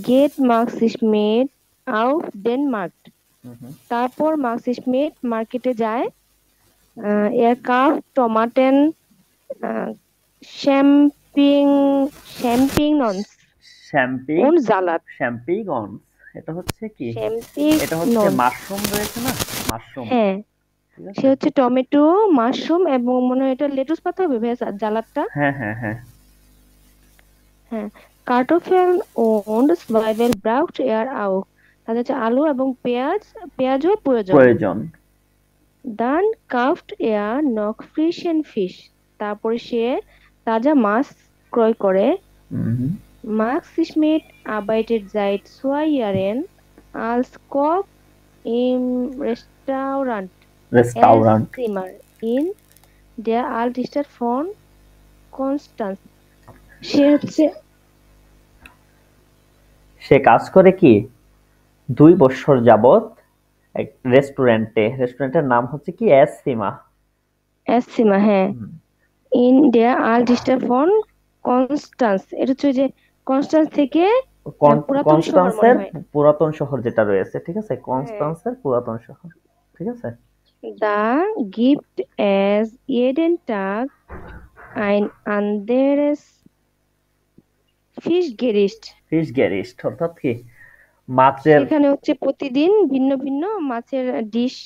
geht Max Schmidt auf den Markt. হুম হুম তারপর মার্কস স্মিথ মার্কেটে যায়। Er kauft Tomaten, Champignons champagne und Salat. শ্যাম্পিগনস, এটা হচ্ছে কি, এটা হচ্ছে Champignons. মাশরুম রয়েছে না, মাশরুম, হ্যাঁ, ঠিক সে আছে। হচ্ছে টমেটো, মাশরুম এবং মনে হয় এটা লেটুস পাতা হবে ভেজ জালাদটা। হ্যাঁ হ্যাঁ হ্যাঁ হ্যাঁ, Kartoffeln und Zwiebeln braucht er auch. তাদের হচ্ছে আলু এবং পেঁয়াজও প্রয়োজন। প্রয়োজন। Dann kauft er noch frischen Fisch. তারপরে সে তাজা মাছ ক্রয় করে। হুম Max Schmidt arbeitet seit 2 Jahren als Koch im Restaurant restaurant, Esszimmer in der Altstadt von Konstanz. সে হচ্ছে সে কাজ করে কি 2 বছর যাবত এক রেস্টুরেন্টের নাম হচ্ছে কি এস সীমা। Esszimmer, হ্যাঁ, in der Altstadt von Konstanz. এটা হচ্ছে ওই যে কনস্টান্স থেকে পুরাতন শহর মনে কনস্টান্সের হয়। পুরাতন শহর যেটা রয়েছে, ঠিক আছে, হ্যাঁ। কনস্টান্সের পুরাতন শহর, ঠিক আছে। Da gibt es jeden Tag ein anderes Fischgericht. ফিশ গ্যারিস্ট অর্থাৎ কি মাছের, সেখানে হচ্ছে প্রতিদিন ভিন্ন ভিন্ন মাছের ডিশ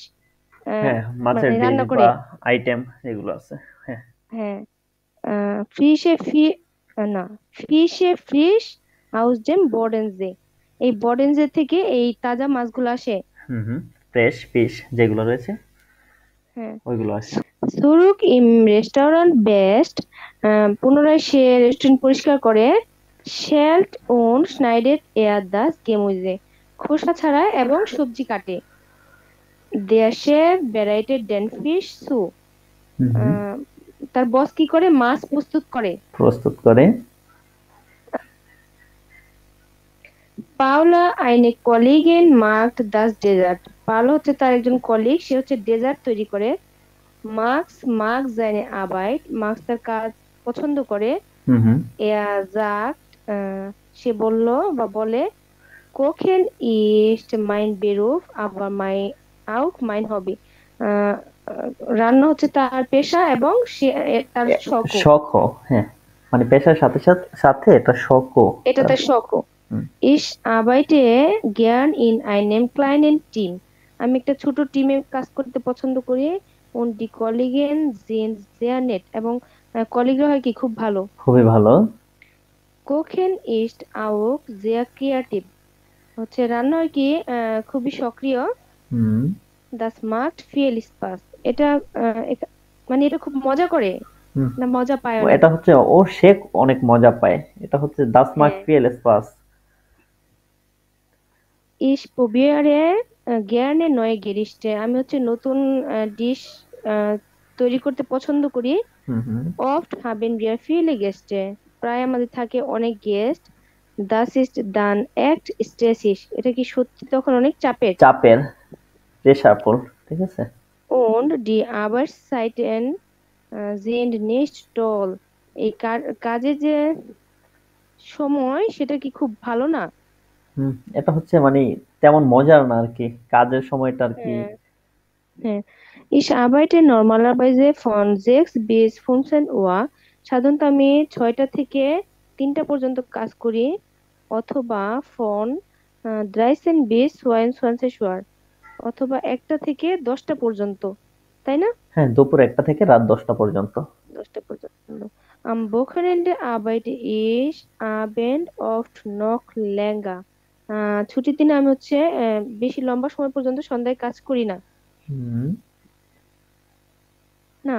হ্যাঁ মাছের মানে রান্না ডিশ করে। বা আইটেম যেগুলো আছে, হ্যাঁ। হ্যাঁ, ফ্রিশে ফি না ফিশে ফ্রিশ আউস দেম বর্ডেনজে। এই বর্ডেনজে থেকে এই তাজা মাছগুলো আসে। হুম ফ্রেশ ফিশ যেগুলো রয়েছে হ্যাঁ, ওইগুলো আসে। সুরুক ইম রেস্টুরেন্ট বেস্ট। পুনরায় সে রেস্টুরেন্ট পরিষ্কার করে। শেল্ট ওন স্নাইডেড এয়ার দাস গেমুজে, খোসা ছাড়ায় এবং সবজি কাটে। দেয়ার শেফ ভ্যারাইটেড ডেন ফিশ সু। তার বস কি করে মাছ প্রস্তুত করে। পাওলা আইনে কলিগেন মার্কড দাস ডেজার্ট। পাওলা হচ্ছে তার একজন কলিগ, সে হচ্ছে ডেজার্ট তৈরি করে। মার্কস জানে আবাইট, মার্কস তার কাজ পছন্দ করে। এয়ার জাক্ট, সে বলে কোখেন ইস্ট মাইন বেরুফ আবার আউক মাইন হবি। রান্না হচ্ছে তার পেশা এবং সে তার শখও, হ্যাঁ, মানে পেশার সাথে সাথে এটা শখও, এটা তার শখও। Ich arbeite gern in einem kleinen Team. আমি একটা ছোট টিমে কাজ করতে পছন্দ করি। Und die Kollegen sind sehr nett. এবং কলিগরা হয় কি খুব ভালো। খুবই ভালো। Kochen ist auch sehr kreativ. হচ্ছে রান্না হয় কি খুবই সক্রিয়। Das macht viel Spaß. এটা মানে এটা খুব মজা করে হুম, না মজা পায় ও অনেক? এটা হচ্ছে ও সে অনেক মজা পায়। এটা হচ্ছে দাস মাক হ্যাঁ। ফিয়েল SPAS. Ich probiere gerne neue Gerichte. আমি হচ্ছে নতুন ডিশ তৈরি করতে পছন্দ করি। হুম হুম। Oft haben wir viele Gäste. প্রায় আমাদের থাকে অনেক guest. Das ist dann echt stressig. এটা কি সত্যি তখন অনেক চাপের? চাপের, প্রেশারফুল, ঠিক আছে। Und die Arbeitszeiten sind nicht toll. এই কাজে যে সময় সেটা কি খুব ভালো না? হুম, এটা হচ্ছে মানে তেমন মজার না আর কি, কাজের সময়টা আর কি। হ্যাঁ, হ্যাঁ। Ich arbeite normalerweise von 6 bis 15 Uhr. সাধারণত আমি 6টা থেকে 3টা পর্যন্ত কাজ করি, অথবা von 13 bis 22 Uhr, অথবা 1টা থেকে 10টা পর্যন্ত, তাই না? হ্যাঁ, দুপুর 1টা থেকে রাত 10টা পর্যন্ত। 10টা পর্যন্ত। Am Wochenende arbeite ich Abend oft noch länger. ছুটির দিনে আমি হচ্ছে বেশি লম্বা সময় পর্যন্ত সন্ধ্যায় কাজ করি না। হুম। না,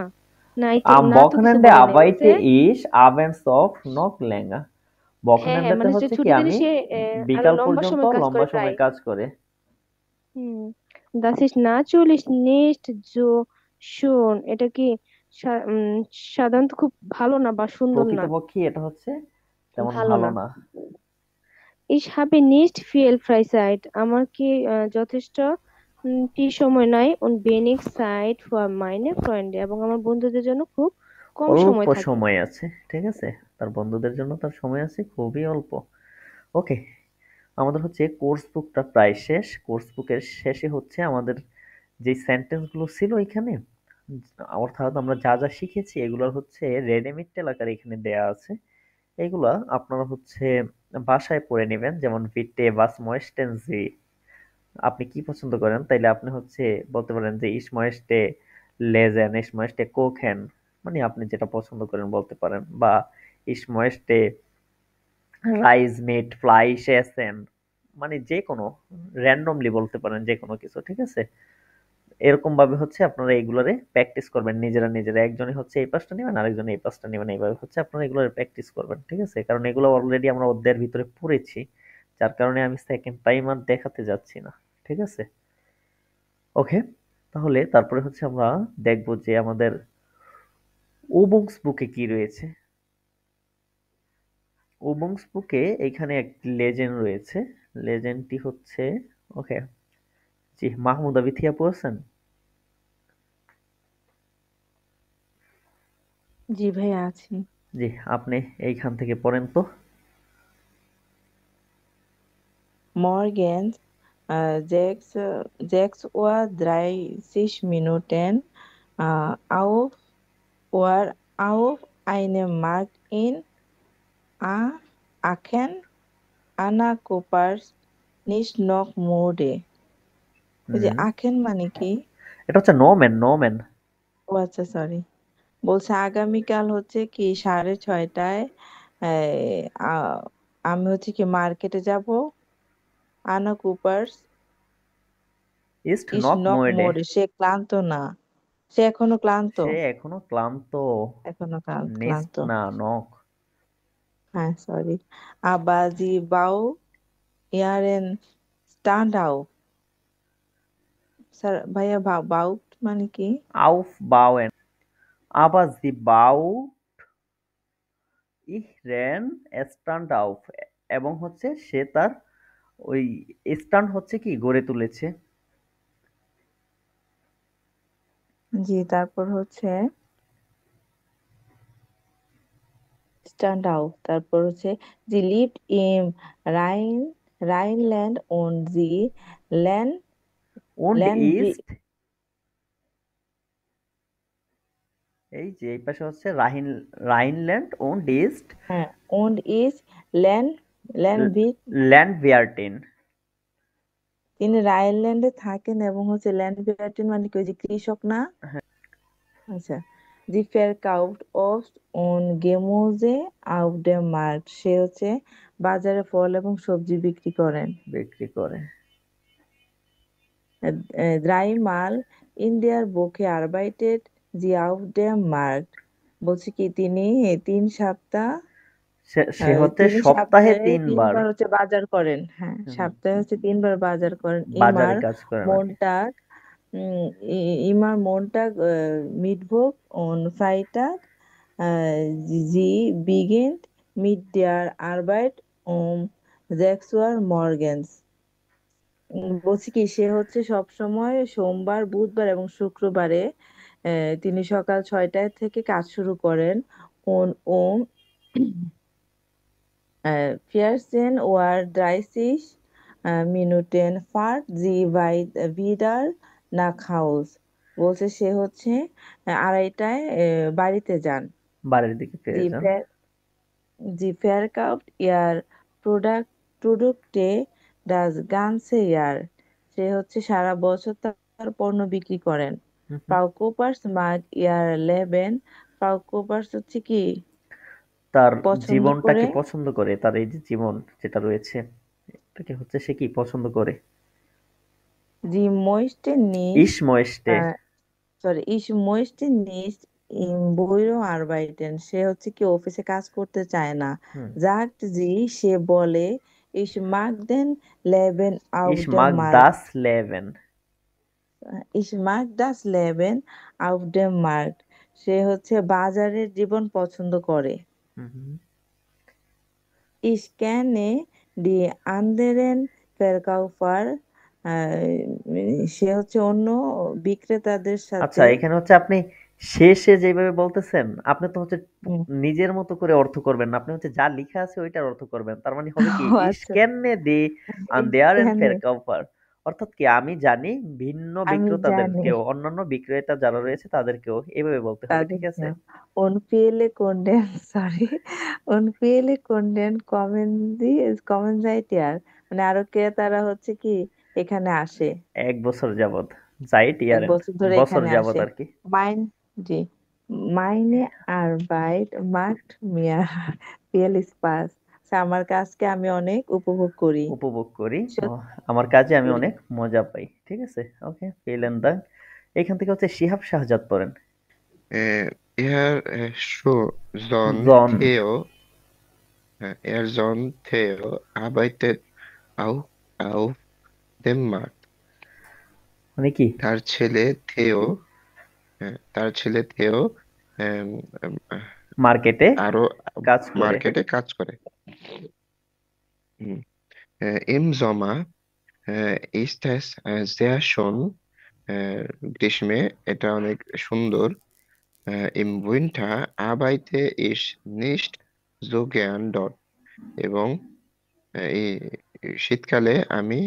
Am না তো কিছু Wochenende বলে নাই, বলছে arbeite ich abends oft noch länger. হ্যাঁ, হ্যাঁ, বকনেন্ডেতে মানে হচ্ছে হচ্ছে কি ছুটির দিনে আমি সে আরো বিকাল লম্বা পর্যন্ত সময় কাজ লম্বা করে সময় প্রায়। কাজ করে। হুম। Das ist natürlich nicht so schön. এটা কি সাধারণত খুব ভালো না বা সুন্দর না? প্রকৃতপক্ষে এটা হচ্ছে তেমন ভালো ভালো না। না। Ich habe nicht viel Freizeit. আমার কি যথেষ্ট ফ্রি সময় নাই, und wenig Zeit für meine Freunde, এবং আমার বন্ধুদের জন্য খুব কম অল্প সময় থাকে। সময় আছে, ঠিক আছে। তার বন্ধুদের জন্য তার সময় আছে খুবই অল্প। ওকে, আমাদের হচ্ছে কোর্স বুকটা প্রায় শেষ। কোর্স বুকের শেষে হচ্ছে আমাদের যে সেন্টেন্স গুলো ছিল এখানে, অর্থাৎ আমরা যা যা শিখেছি এগুলোর হচ্ছে রেডিমেড এলাকার এখানে দেয়া আছে। এগুলা আপনারা হচ্ছে বাসায় পড়ে নেবেন। যেমন ভিটে বাস ময়েস্টেনজি, আপনি কি পছন্দ করেন, তাইলে আপনি হচ্ছে বলতে পারেন যে ইসময়েস্টে লেজেন, ইসময়েস্টে কোখেন, মানে আপনি যেটা পছন্দ করেন বলতে পারেন। বা ইসময়েস্টে রাইজ মিট ফ্লাইশ এসেন, মানে যে কোনো র্যান্ডমলি বলতে পারেন যে কোনো কিছু, ঠিক আছে। এরকম ভাবে হচ্ছে আপনারা এগুলারে প্র্যাকটিস করবেন নিজেরা নিজেরা। একজনই হচ্ছে এই পাশটা নেবেন, আরেকজন এই পাশটা নেবেন, এইভাবে হচ্ছে আপনারা এগুলোর প্র্যাকটিস করবেন, ঠিক আছে। কারণ এগুলো অলরেডি আমরা অধ্যায়ের ভিতরে পড়েছি, যার কারণে আমি সেকেন্ড টাইম আর দেখাতে যাচ্ছি না, ঠিক আছে। ওকে, তাহলে তারপরে হচ্ছে আমরা দেখব যে আমাদের ওবুংস বুকে কি রয়েছে। ওবুংস বুকে এইখানে একটি লেজেন্ড রয়েছে। লেজেন্ডটি হচ্ছে, ওকে, জি, মাহমুদা বিথিয়া পড়ছেন? জি ভাই, আছি। জি, আপনি এইখান থেকে পড়েন তো। Morgens 6:30 Minuten auf einem Markt in Aachen, Anna Koppers nicht noch Mode. এই যে হুম, আখেন মানে কি? এটা হচ্ছে নোম্যান, নোম্যান। ও আচ্ছা, সরি। বলছে আগামীকাল হচ্ছে কি 6:30টায় আমি হচ্ছে কি মার্কেটে যাব, আনা কুপার্স ইস্ট ইস নক নক মোয়েডে। মোড়ে। সে ক্লান্ত না, সে এখনো ক্লান্ত, সে এখনো ক্লান্ত। এখনো নেস্ট ক্লান্ত। না, নক। হ্যাঁ, সরি। আবাজি বাউ ইয়ারেন স্ট্যান্ড আউ। স্যার ভাইয়া, বাউট মানে কি? আউফ বাউয়েন, আবার জি বাউ ইহরেন স্ট্যান্ড আউফ, এবং হচ্ছে সে তার ওই স্ট্যান্ড হচ্ছে কি গড়ে তুলেছে। জি, তারপর হচ্ছে স্ট্যান্ড আউট, তারপর হচ্ছে জি লিভড ইন রাইন রাইনল্যান্ড অন জি ল্যান্ড উন্ড ল্যান্ড ইস্ট, এই যে এই পাশে হচ্ছে রাইনল্যান্ড উন্ড ইস্ট হ্যাঁ, ওন্ড ইজ ল্যান্ড ল্যান্ড ল্যান্ডভিয়ার্টেন। তিনি রাইনল্যান্ডে থাকেন, এবং হচ্ছে ল্যান্ড বিয়ার্টেন মানে কি ওই যে কৃষক না? আচ্ছা। জি ফেরকাউফট অবস্ট অন গেমোজে আউফ ডে মার্ট, সে হচ্ছে বাজারে ফল এবং সবজি বিক্রি করেন। বিক্রি করে। Dreimal in der Woche arbeitet G auf dem Markt বলছে কি তিনি 3 সপ্তাহ সে হচ্ছে তিনি সপ্তাহে সপ্তাহে 3 বার তিনবার হচ্ছে বাজার করেন। হ্যাঁ, হুম, সপ্তাহে হচ্ছে 3 বার বাজার করেন। বাজারে কাজ করেন আর কি। Montag, immer Montag, Mittwoch und Freitag. Sie beginnt mit der Arbeit um 6 Uhr morgens. বলছি কি সে হচ্ছে সবসময় সোমবার, বুধবার এবং শুক্রবারে তিনি সকাল 6টায় থেকে কাজ শুরু করেন। um 14:30 Minuten fährt sie wieder nach Haus. বলছে সে হচ্ছে 2:30টায় বাড়িতে যান। বাড়ির দিকে ফিরে Sie যান। ver- sie verkauft ihr Produkte das ganze Jahr. সে হচ্ছে সারা বছর তার পণ্য বিক্রি করেন। হুম, হুম। Frau Coopers mag ihr Leben. Frau Coopers হচ্ছে কি তার পছন্দ জীবনটাকে করে? পছন্দ করে, তার এই যে জীবন যেটা রয়েছে এটাকে হচ্ছে সে কি পছন্দ করে। Sie möchte ইস nicht, ময়েস্টে ich möchte nicht im Büro arbeiten. সে হচ্ছে কি অফিসে কাজ করতে চায় না। হুম Sagt sie, সে বলে, ich mag den Leben auf ইস dem মাগ Markt. Das লেভেন Ich mag das Leben auf dem Markt. সে হচ্ছে বাজারের জীবন পছন্দ করে। Ich kenne die anderen Verkäufer. সে হচ্ছে অন্য বিক্রেতাদের আচ্ছা, সাথে এখানে হচ্ছে আপনি শেষে যেভাবে বলতেছেন, আপনি তো হচ্ছে হুম, নিজের মতো করে অর্থ করবেন না, আপনি হচ্ছে যা লিখা আছে ওইটার অর্থ করবেন। তার মানে হবে কি, ও ইস আচ্ছা কেননে দে আন ich দেয়ার এন্ড kenne, ফেরকাউফার, অর্থাৎ কি আমি জানি ভিন্ন আমি জানি বিক্রেতাদেরকেও, অন্যান্য বিক্রেতা যারা রয়েছে তাদেরকেও এভাবে বলতে হবে, ঠিক আছে? তাদেরকেও und viele Kunden sorry und viele Kunden kommen seit Jahr মানে আরো ক্রেতারা হচ্ছে কি এখানে আসে 1 বছর যাবত, জাইট 1 ইয়ারেন, বছর ধরে বছর এখানে যাবত আসে আর কি। মাইন জি Meine Arbeit macht mir viel Spaß. আমার কাজকে আমি অনেক উপভোগ করি। উপভোগ করি, সত্যি আমার কাজে আমি করি। অনেক মজা পাই, ঠিক আছে। ওকে, ফিলেন দাং। এখান থেকে হচ্ছে শিহাব শাহজাদ পড়েন। Sohn জন Theo, ihr Sohn Theo arbeitet auch auf dem Markt. মানে কি, তার ছেলে থেও, তার ছেলে থেও আম, আম, মার্কেটে আরো কাজ করে। মার্কেটে কাজ করে। হুম। Im Sommer ist es sehr schön. গ্রীষ্মে এটা অনেক সুন্দর। Im Winter arbeite ich nicht so gern dort. এবং এই শীতকালে আমি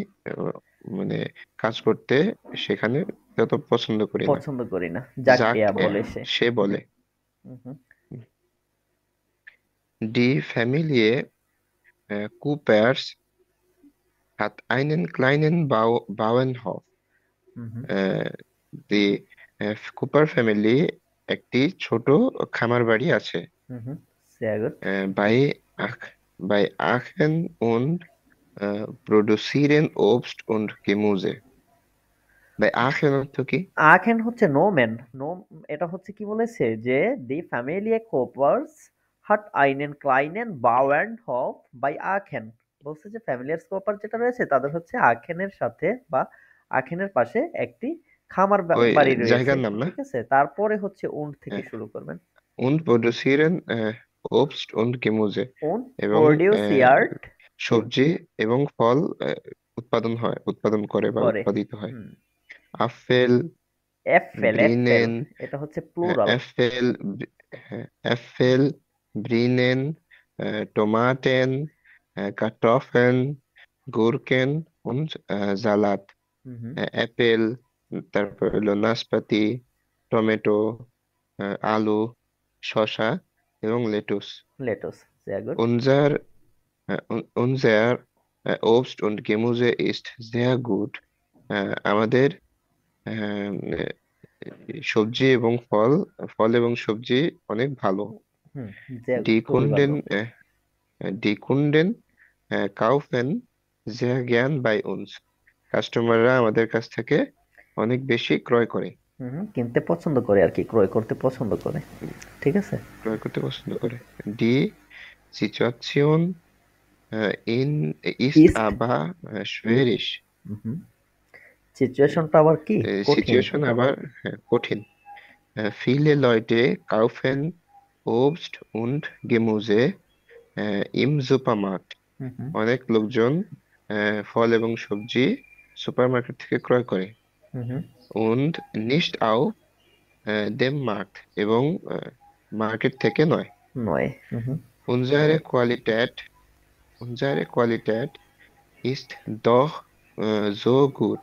মানে কাজ করতে সেখানে তত পছন্দ করি না। পছন্দ করি না, যাক যাক বলে সে। সে বলে। হুম, হুম, Die Familie Coopers hat einen kleinen Bauernhof. হুম, হুম, দি কুপার ফ্যামিলি একটি ছোট খামার বাড়ি আছে। হুম, হুম, sehr gut। Bei Ach bei Aachen und produzieren Obst und Gemüse. Bei Aachen অর্থ কি? আখেন হচ্ছে নোম্যান, নো, এটা হচ্ছে কি বলেছে যে দি ফ্যামিলিয়ে কোপার্স হাট আইনেন ক্লাইনেন বাউয়ার্ন হফ বাই আখেন, বলছে যে ফ্যামিলিয়ার কোপার যেটা রয়েছে তাদের হচ্ছে আখেনের সাথে বা আখেনের পাশে একটি খামার ওই বাড়ি রয়েছে, জায়গার নাম না? ঠিক আছে। তারপরে হচ্ছে উন্ড থেকে হ্যাঁ। শুরু করবেন। Und produzieren Obst und Gemüse. Wound এবং প্রডিউস ইয়ার্ড সবজি এবং ফল উৎপাদন করে বা করে। উৎপাদিত হয়। হুম, আপেল, এফেল, ব্রিনেন, এটা হচ্ছে প্লুরাল। অ্যাপেল, অ্যাপেল, ব্রিনেন, টোমাটেন, কার্টফেন, গুরকেন und সালাদ। হুম, হুম, অ্যাপেল, তারপর হলো নাশপাতি, টমেটো, আলু, শসা এবং lettuce. Lettuce, sehr gut। Unser, unser Obst und Gemüse ist sehr gut. আমাদের আহ, সবজি এবং ফল এবং সবজি অনেক ভালো। হুম, sehr gut, Die খুবই ভালো। Kunden, die Kunden kaufen sehr gern bei uns. কাস্টমাররা আমাদের কাছ থেকে অনেক বেশি ক্রয় করে। কিনতে পছন্দ করে আর কি, ক্রয় করতে পছন্দ করে। ঠিক আছে। ক্রয় করতে পছন্দ করে। D situation in east east আবা schwierig। সিচুয়েশনটা আবার কি কঠিন। সিচুয়েশন আবার কঠিন। viele Leute kaufen Obst und Gemüse im Supermarkt। অনেক লোকজন ফল এবং সবজি সুপারমার্কেট থেকে ক্রয় করে। und nicht auf dem Markt, এবং মার্কেট থেকে নয়। নয়। unsere Qualität ist doch so gut।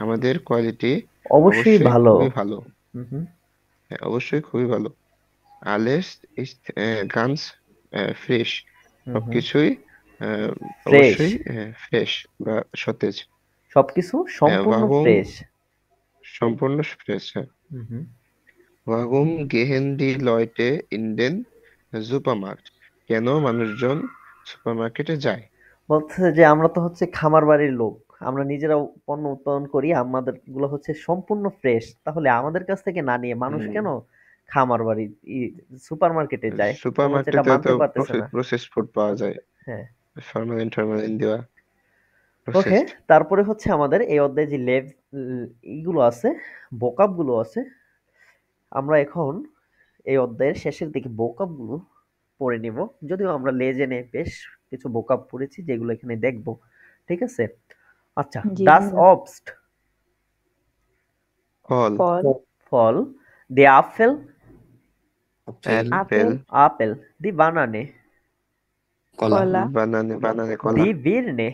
আমাদের কোয়ালিটি অবশ্যই ভালো। খুবই ভালো। অবশ্যই খুবই ভালো। alles ist ganz frisch। সবকিছুই অবশ্যই ফ্রেশ বা সতেজ। সবকিছু সম্পূর্ণ ফ্রেশ। সম্পূর্ণ ফ্রেশ, হ্যাঁ। warum gehen die Leute in den Supermarkt? কেন মানুষজন সুপারমার্কেটে যায়? বলছে যে আমরা তো হচ্ছে খামার বাড়ির লোক, আমরা নিজেরাও পণ্য উৎপাদন করি, আমাদের গুলো হচ্ছে সম্পূর্ণ ফ্রেশ, তাহলে আমাদের কাছ থেকে না নিয়ে মানুষ কেন খামার বাড়ি সুপারমার্কেটে যায়? সুপারমার্কেটে এটা মানতে তো পারতেছে না। প্রসেস ফুড পাওয়া যায়, হ্যাঁ, ফরমালিন দেওয়া। ওকে, তারপরে হচ্ছে আমাদের এই অধ্যায়ে যে এইগুলো আছে, ভোকাব গুলো আছে, আমরা এখন এই অধ্যায়ের শেষের দিকে ভোকাব গুলো পড়ে নিব। যদিও আমরা লেজেনে বেশ কিছু ভোকাব পড়েছি যেগুলো এখানে দেখব। ঠিক আছে। আচ্ছা, ডাস অবস্ট ফল, দি আপেল আপেল, দি বানানে কলা, দি বিরনে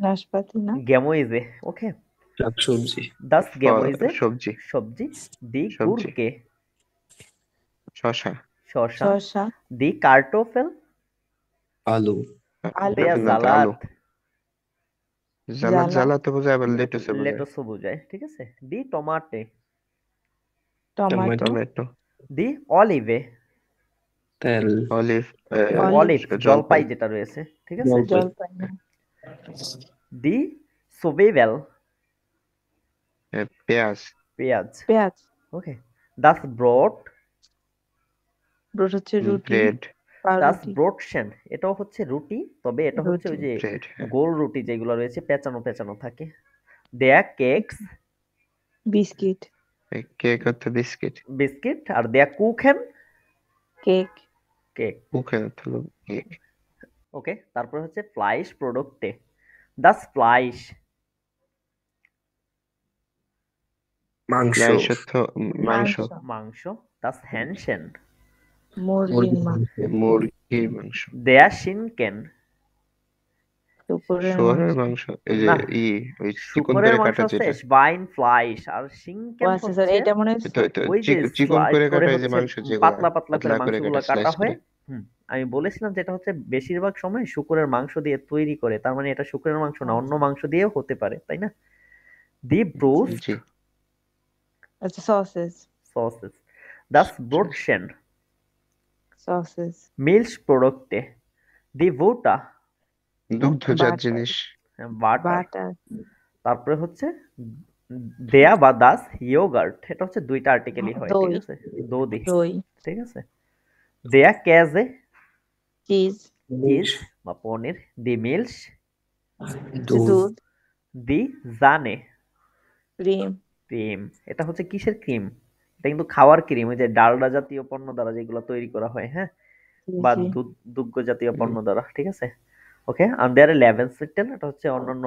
নাশপাতি না, গেমোইজে। ওকে, শাকসবজি, দাস গেমোইজে সবজি, সবজি, দি গুরকে শসা, দি কার্টোফেল আলু, জালাদ জালাতে বোঝায়, আবার লেটুসও বোঝায়। ঠিক আছে। দি টমাটে টমেটো, দি অলিভে তেল, অলিভ জলপাই যেটা রয়েছে। ঠিক আছে। দি সোবেবেল পেঁয়াজ। ওকে, দাস ব্রড হচ্ছে রুটি, দাস ব্রডশেন এটাও হচ্ছে রুটি, তবে এটা হচ্ছে ওই যে গোল রুটি যেগুলো রয়েছে পেঁচানো পেঁচানো থাকে। দেয়া কেকস বিস্কিট, কেক হচ্ছে বিস্কিট, আর দেয়া কুখেন কেক, কুখেন হলো কেক। ওকে, তারপর হচ্ছে ফ্লাইশ প্রোডাক্টে, দাস ফ্লাইশ মাংস, দাস হ্যানশেন মুরগির মাংস, দেয়া শিনকেন শুয়োরের মাংস, এই যে ওই চিকন করে কাটা যেটা, বাইন ফ্লাইশ, আর শিনকেন হচ্ছে এটা মনে ওই যে চিকন করে কাটা, এই যে মাংস যেগুলো পাতলা পাতলা করে মাংসগুলো কাটা হয়। আমি বলেছিলাম যেটা হচ্ছে বেশিরভাগ সময় শুকরের মাংস দিয়ে তৈরি করে, তার মানে এটা শুকরের মাংস না, অন্য মাংস দিয়েও হতে পারে, তাই না? দি ব্রোস্ট সসেস, দাস ব্রোডশেন মিল্ক প্রোডাক্টে, দি ভোটা দুগ্ধজাত জিনিস, বাটার। তারপরে হচ্ছে দেয়া বা দাস ইয়োগার্ট, এটা হচ্ছে দুইটা আর্টিকেলই হয়। ঠিক আছে। দই। ঠিক আছে। দেয়া কেজে চিজ বা পনির, দি মিল্ক দুধ, দি জানে ক্রিম। এটা হচ্ছে কিসের ক্রিম? এটা কিন্তু খাওয়ার ক্রিম, ওই যে ডালডা জাতীয় পণ্য দ্বারা যেগুলো তৈরি করা হয়, হ্যাঁ, বা দুগ্ধ জাতীয় পণ্য দ্বারা। ঠিক আছে। ওকে, আর দেয়ার লেভেনসেটেল, এটা হচ্ছে অন্যান্য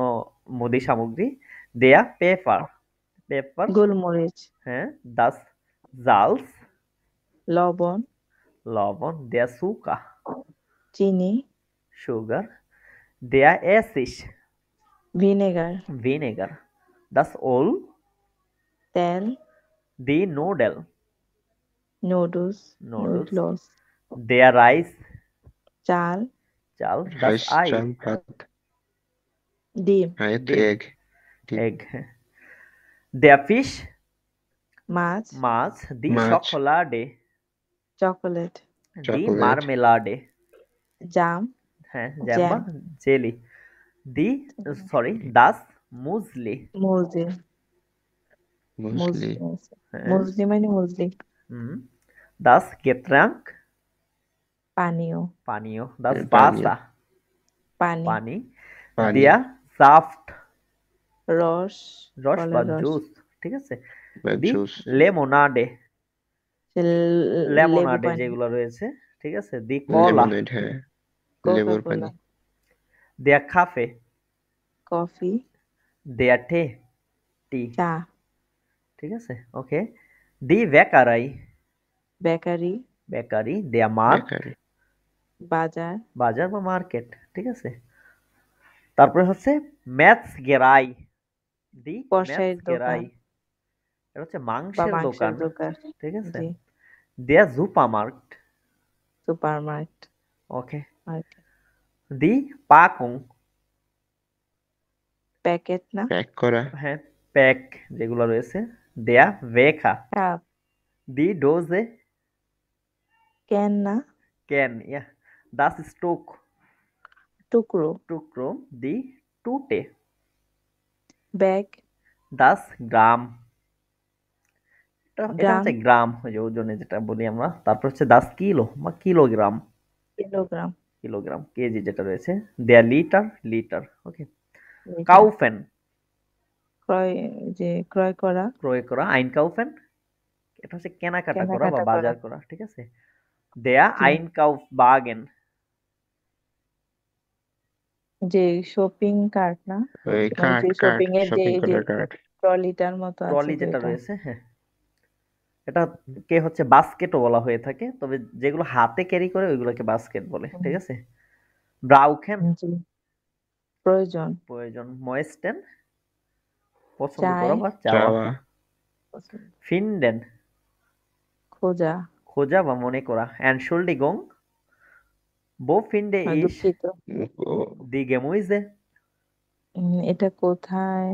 মুদি সামগ্রী। দেয়া পেপার গোলমরিচ, হ্যাঁ, দাস জালস লবণ, দেয়া সুকা চিনি, সুগার, দেয়া অ্যাসিড ভিনেগার, দাস ওল তেল, দি নুডলস, দেয়া রাইস চাল, দাস আই ডিম, এগ, দেয়া ফিশ মাছ, দি চকোলেট, দি মার্মেলাডে জাম, হ্যাঁ, জ্যাম বা জেলি, দাস মুজলি মুসলি, হ্যাঁ মুসলি মানে মুসলি das Getränk পানীয় পানীয়, das পানীয়, Wasser পানি পানি, পানি, der Saft রস রস বা ফলের রস জুস, ঠিক আছে, বা দি জুস, লেমোনাডে লেবু লেমোনাডে পানি যেগুলো রয়েছে, ঠিক আছে, দি কোলা লেমনেড, হ্যাঁ, কোকা লেবুর কোলা পানি, der Kaffee coffee der Tee টি, চা ঠিক আছে, ওকে, দি Bäckerei bakery bakery, der Markt bakery, বাজার বাজার বা মার্কেট, ঠিক আছে, তারপরে হচ্ছে Metzgerei দি কসাইয়ের দোকান Metzgerei, এটা হচ্ছে বা মাংসের মাংসের দোকান, দোকান ঠিক আছে, জি der Supermarkt সুপারমার্কেট ওকে, মার্কেট দি Packung প্যাকেট না প্যাক করা, হ্যাঁ প্যাক যেগুলো রয়েছে, der Wecker cup the Dose can না Can ja das Stück টুকরো টুকরো, দি Tüte ব্যাগ das Gramm এটা গ্রাম হচ্ছে গ্রাম, ওই যে ওজনে যেটা বলি আমরা, তারপর হচ্ছে das Kilo বা কিলোগ্রাম, কিলোগ্রাম কিলোগ্রাম কেজি যেটা রয়েছে, der Liter লিটার, ওকে, লিটার Kaufen ক্রয় ক্রয় করা ক্রয় করা, Einkaufen এটা হচ্ছে কেনাকাটা করা বা কেনাকাটা করা বাজার করা, ঠিক আছে, der জি Einkaufswagen যে শপিং কার্ট না ওই মানে কার্ট, যে কার্ট, শপিং এর যে শপিং এই যে করার কার্ট, ট্রলিটার মতো আছে ট্রলি যেটা যেটা রয়েছে, হ্যাঁ এটা কে হচ্ছে বাস্কেটও বলা হয়ে থাকে, তবে যেগুলো হাতে ক্যারি করে ওইগুলোকে বাস্কেট বলে, ঠিক আছে, ব্রাউকেন জি প্রয়োজন প্রয়োজন, ময়েস্টেন পছন্দ চাই করা বা চাওয়া, চাওয়া, ফিন্ডেন খোঁজা খোঁজা বা মনে করা, এনশুল্ডিগং বো ফিন্ডে ইস দুঃখিত ও- দি গেমুইজে এটা কোথায়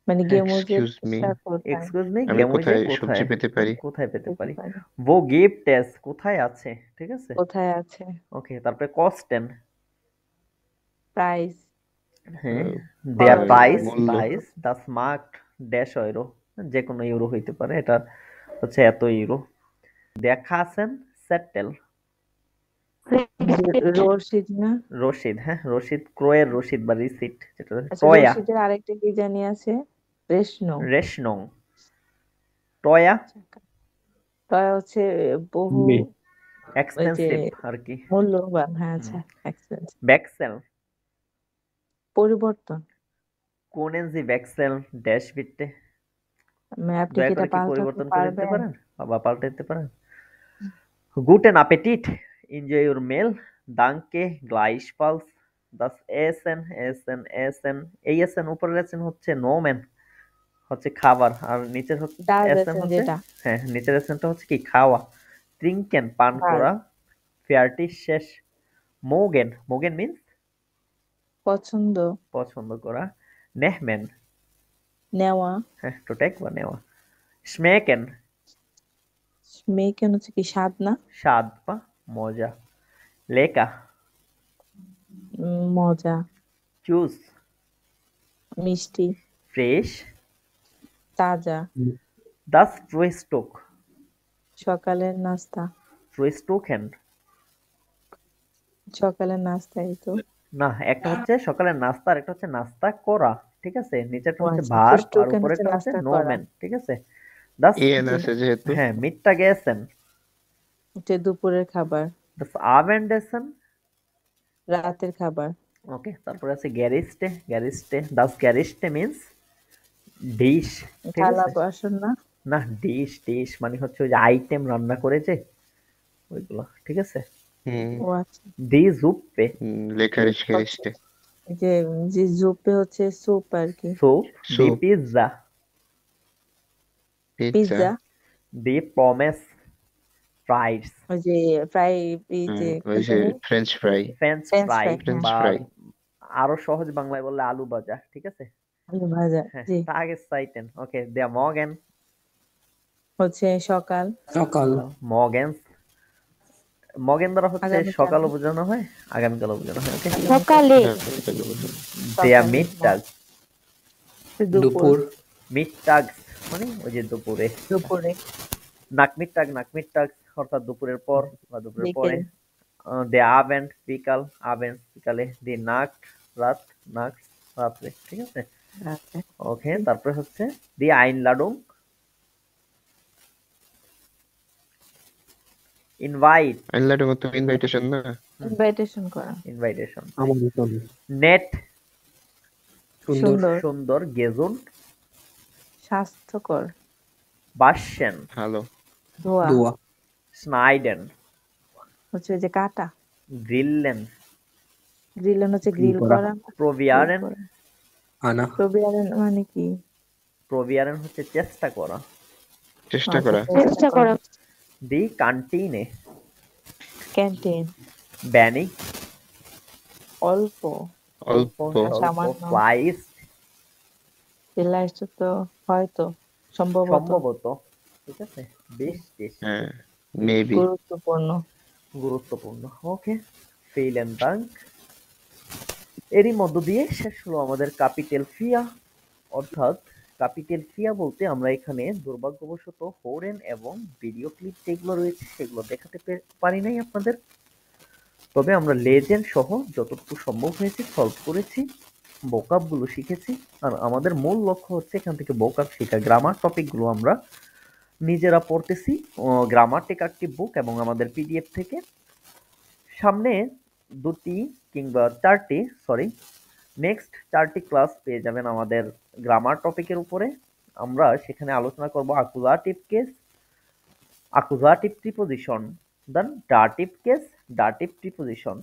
মানে গেমোজের এক্সকিউজ মি, কোথায় এক্সকিউজ মি আমি গেমুইজে কোথায় সবজি কোথায় পেতে পারি? কোথায় পেতে পেতে পারি, পারি ভো গিফটেস কোথায় আছে, ঠিক আছে, কোথায় আছে ওকে, তারপরে কস্টেন প্রাইস হ্যাঁ, আহ, দেয়ার খরচ প্রাইস মূল্য, price Das marked dash euro, যে কোনো ইউরো হইতে পারে, এটা হচ্ছে এত ইউরো, দেখাছেন সেটেল রসিদ না রসিদ, হ্যাঁ রসিদ, ক্রয়ের রসিদ বা রিসিট যেটা আচ্ছা টয়া, রসিদের আরেকটা কি জানি আছে রেশনো রেশনং টয়া টয় হচ্ছে বহু বে ওই যে এক্সপেন্সিভ আর কি, মূল্যবান হ্যাঁ আচ্ছা এক্সপেন্সিভ ব্যাকসেল পরিবর্তন কোনেনজি ব্যাকসেল ড্যাশ বিটে, মানে আপনি কি দয়া এটা করে কি পাল্টাতে পরিবর্তন করে দিতে পারবেন পারেন বা পাল্টে দিতে পারেন, গুটেন অ্যাপেটিট এনজয় ইউর মেল, দাঙ্কে গ্লাইশফালস দাস এসেন এই এসেন উপরের এসেন হচ্ছে নোমেন হচ্ছে খাবার, আর নিচের ডাল এসেন বেছেন হচ্ছে, যেটা হ্যাঁ নিচের এসেনটা হচ্ছে কি খাওয়া, ট্রিঙ্কেন পান ভার করা, ফেয়ারটি শেষ, মোগেন মোগেন মিন্স পছন্দ পছন্দ করা, নেহমেন নেওয়া হ্যাঁ টোটেক বা নেওয়া, স্মেকেন মেকেন হচ্ছে কি স্বাদ না স্বাদ বা মজা, লেকা মজা চুজ মিষ্টি ফ্রেশ, তাজা দাস ফ্রুইস্টোক সকালের নাস্তা ফ্রুইস্টোকেন সকালের নাস্তা এই তো না, একটা হচ্ছে সকালের নাস্তা আর একটা হচ্ছে নাস্তা করা, ঠিক আছে, নিচেরটা ও হচ্ছে আচ্ছা ভার্ব আর ফ্রুস্টোকেন হচ্ছে উপরেরটা হচ্ছে নাস্তা করা নোমেন, ঠিক আছে, দাস এন আছে যেহেতু, হ্যাঁ মিটটা গেছেন, এটা দুপুরের খাবার দাস আবেন্ডেসেন রাতের খাবার ওকে, তারপরে আছে গ্যারিস্টে দাস গ্যারিস্টে মিন্স ডিশ, ঠিক থালা আছে, বাসন না না ডিশ মানে হচ্ছে ওই যে আইটেম রান্না করেছে ওইগুলো, ঠিক আছে, হুম, ও আচ্ছা দি জুপ্পে লেখারিস খেরিস্টে, যে যে জুপে হচ্ছে স্যুপ আর কি সো দি স্যুপ, পিৎজা পিৎজা, পিৎজা দি পমেস ফ্রাইস ওই যে ফ্রাই এই যে ওই যে French fry, French French fry fry French বা ফ্রাই, আরো সহজ বাংলায় বললে আলু ভাজা, ঠিক আছে, আলু ভাজা হ্যাঁ জি Tageszeiten ওকে, der Morgen হচ্ছে সকাল সকাল Morgens মগেন দ্বারা হচ্ছে আগামীকাল সকালও বোঝানো হয় আগামীকালও বোঝানো হয়, ওকে, সকালে der সকালে Mittag দুপুর দুপুর Mittags মানে ওই যে দুপুরে। দুপুরে নাকমিট্টাগ অর্থাৎ দুপুরের পর বা দুপুরের পরে। বিকেল দে আবেন্ড বিকাল, আবেন্ড বিকালে, দি নাক্ট রাত, নাক্ট রাত্রে, ঠিক আছে। রাতে ওকে, তারপরে হচ্ছে দি আইনলাডুং ইনভাইট, আইনলাডুং তো ইনভাইটেশন না? ইনভাইটেশন করা ইনভাইটেশন। আমন্ত্রণ। নেট সুন্দর সুন্দর, গেজুন্ড স্বাস্থ্যকর বাসেন, ভালো। ধোয়া দোয়া। স্নাইডেন হচ্ছে ওই যে কাটা গ্রিললেন, গ্রিলেন হচ্ছে গ্রিল গ্রিল করা। করা প্রভিয়ারেন, আনা। প্রবিয়ারেন মানে কি প্রভিয়ারেন হচ্ছে চেষ্টা করা। চেষ্টা আচ্ছা, করা। চেষ্টা করা দি কান্টিনে ক্যান্টিন ব্যানি, অল্প অল্প। সামান্য স্লাইস রিলাইজ তো হয়তো সম্ভবত সম্ভবত, ঠিক আছে, বেশ বেশ হ্যাঁ, মেবি। গুরুত্বপূর্ণ গুরুত্বপূর্ণ। ওকে, ফিলেন দাঙ্ক। এরই মধ্য দিয়ে শেষ হলো আমাদের ক্যাপিটাল ফিয়া। অর্থাৎ ক্যাপিটাল ফিয়া বলতে আমরা এখানে দুর্ভাগ্যবশত হোরেন এবং ভিডিও ক্লিপ যেগুলো রয়েছে সেগুলো দেখাতে পারি নাই আপনাদের। তবে আমরা লেজেন্ড সহ যতটুকু সম্ভব হয়েছে সলভ করেছি, বোকাপ গুলো শিখেছি। আর আমাদের মূল লক্ষ্য হচ্ছে এখান থেকে বোকাপ শেখা। গ্রামার টপিক গুলো আমরা নিজেরা পড়তেছি গ্রামাটিক একটি বুক এবং আমাদের পিডিএফ থেকে। সামনে দুটি কিংবা চারটি, সরি, নেক্সট 4টি ক্লাস পেয়ে যাবেন আমাদের গ্রামার টপিকের উপরে। আমরা সেখানে আলোচনা করব accusative case, accusative preposition, then dative case, dative preposition.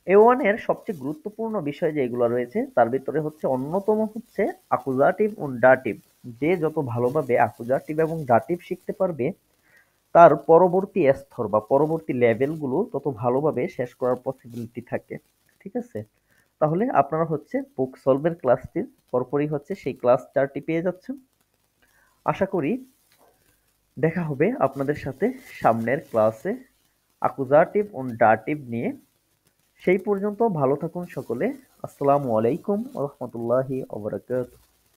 A1 এর সবচেয়ে গুরুত্বপূর্ণ বিষয় যেগুলো রয়েছে তার ভিতরে হচ্ছে অন্যতম হচ্ছে অ্যাকুজাটিভ ও ডাটিভ। যে যত ভালোভাবে অ্যাকুজাটিভ এবং ডাটিভ শিখতে পারবে তার পরবর্তী স্তর বা পরবর্তী লেভেলগুলো তত ভালোভাবে শেষ করার পসিবিলিটি থাকে, ঠিক আছে। তাহলে আপনারা হচ্ছে বুক সলভের ক্লাসটির পরপরই হচ্ছে সেই ক্লাস 4টি পেয়ে যাচ্ছেন। আশা করি দেখা হবে আপনাদের সাথে সামনের ক্লাসে অ্যাকুজাটিভ ও ডাটিভ নিয়ে। সেই পর্যন্ত ভালো থাকুন সকলে। আসসালামু আলাইকুম ওয়া রাহমাতুল্লাহি ওয়া বারাকাতুহু।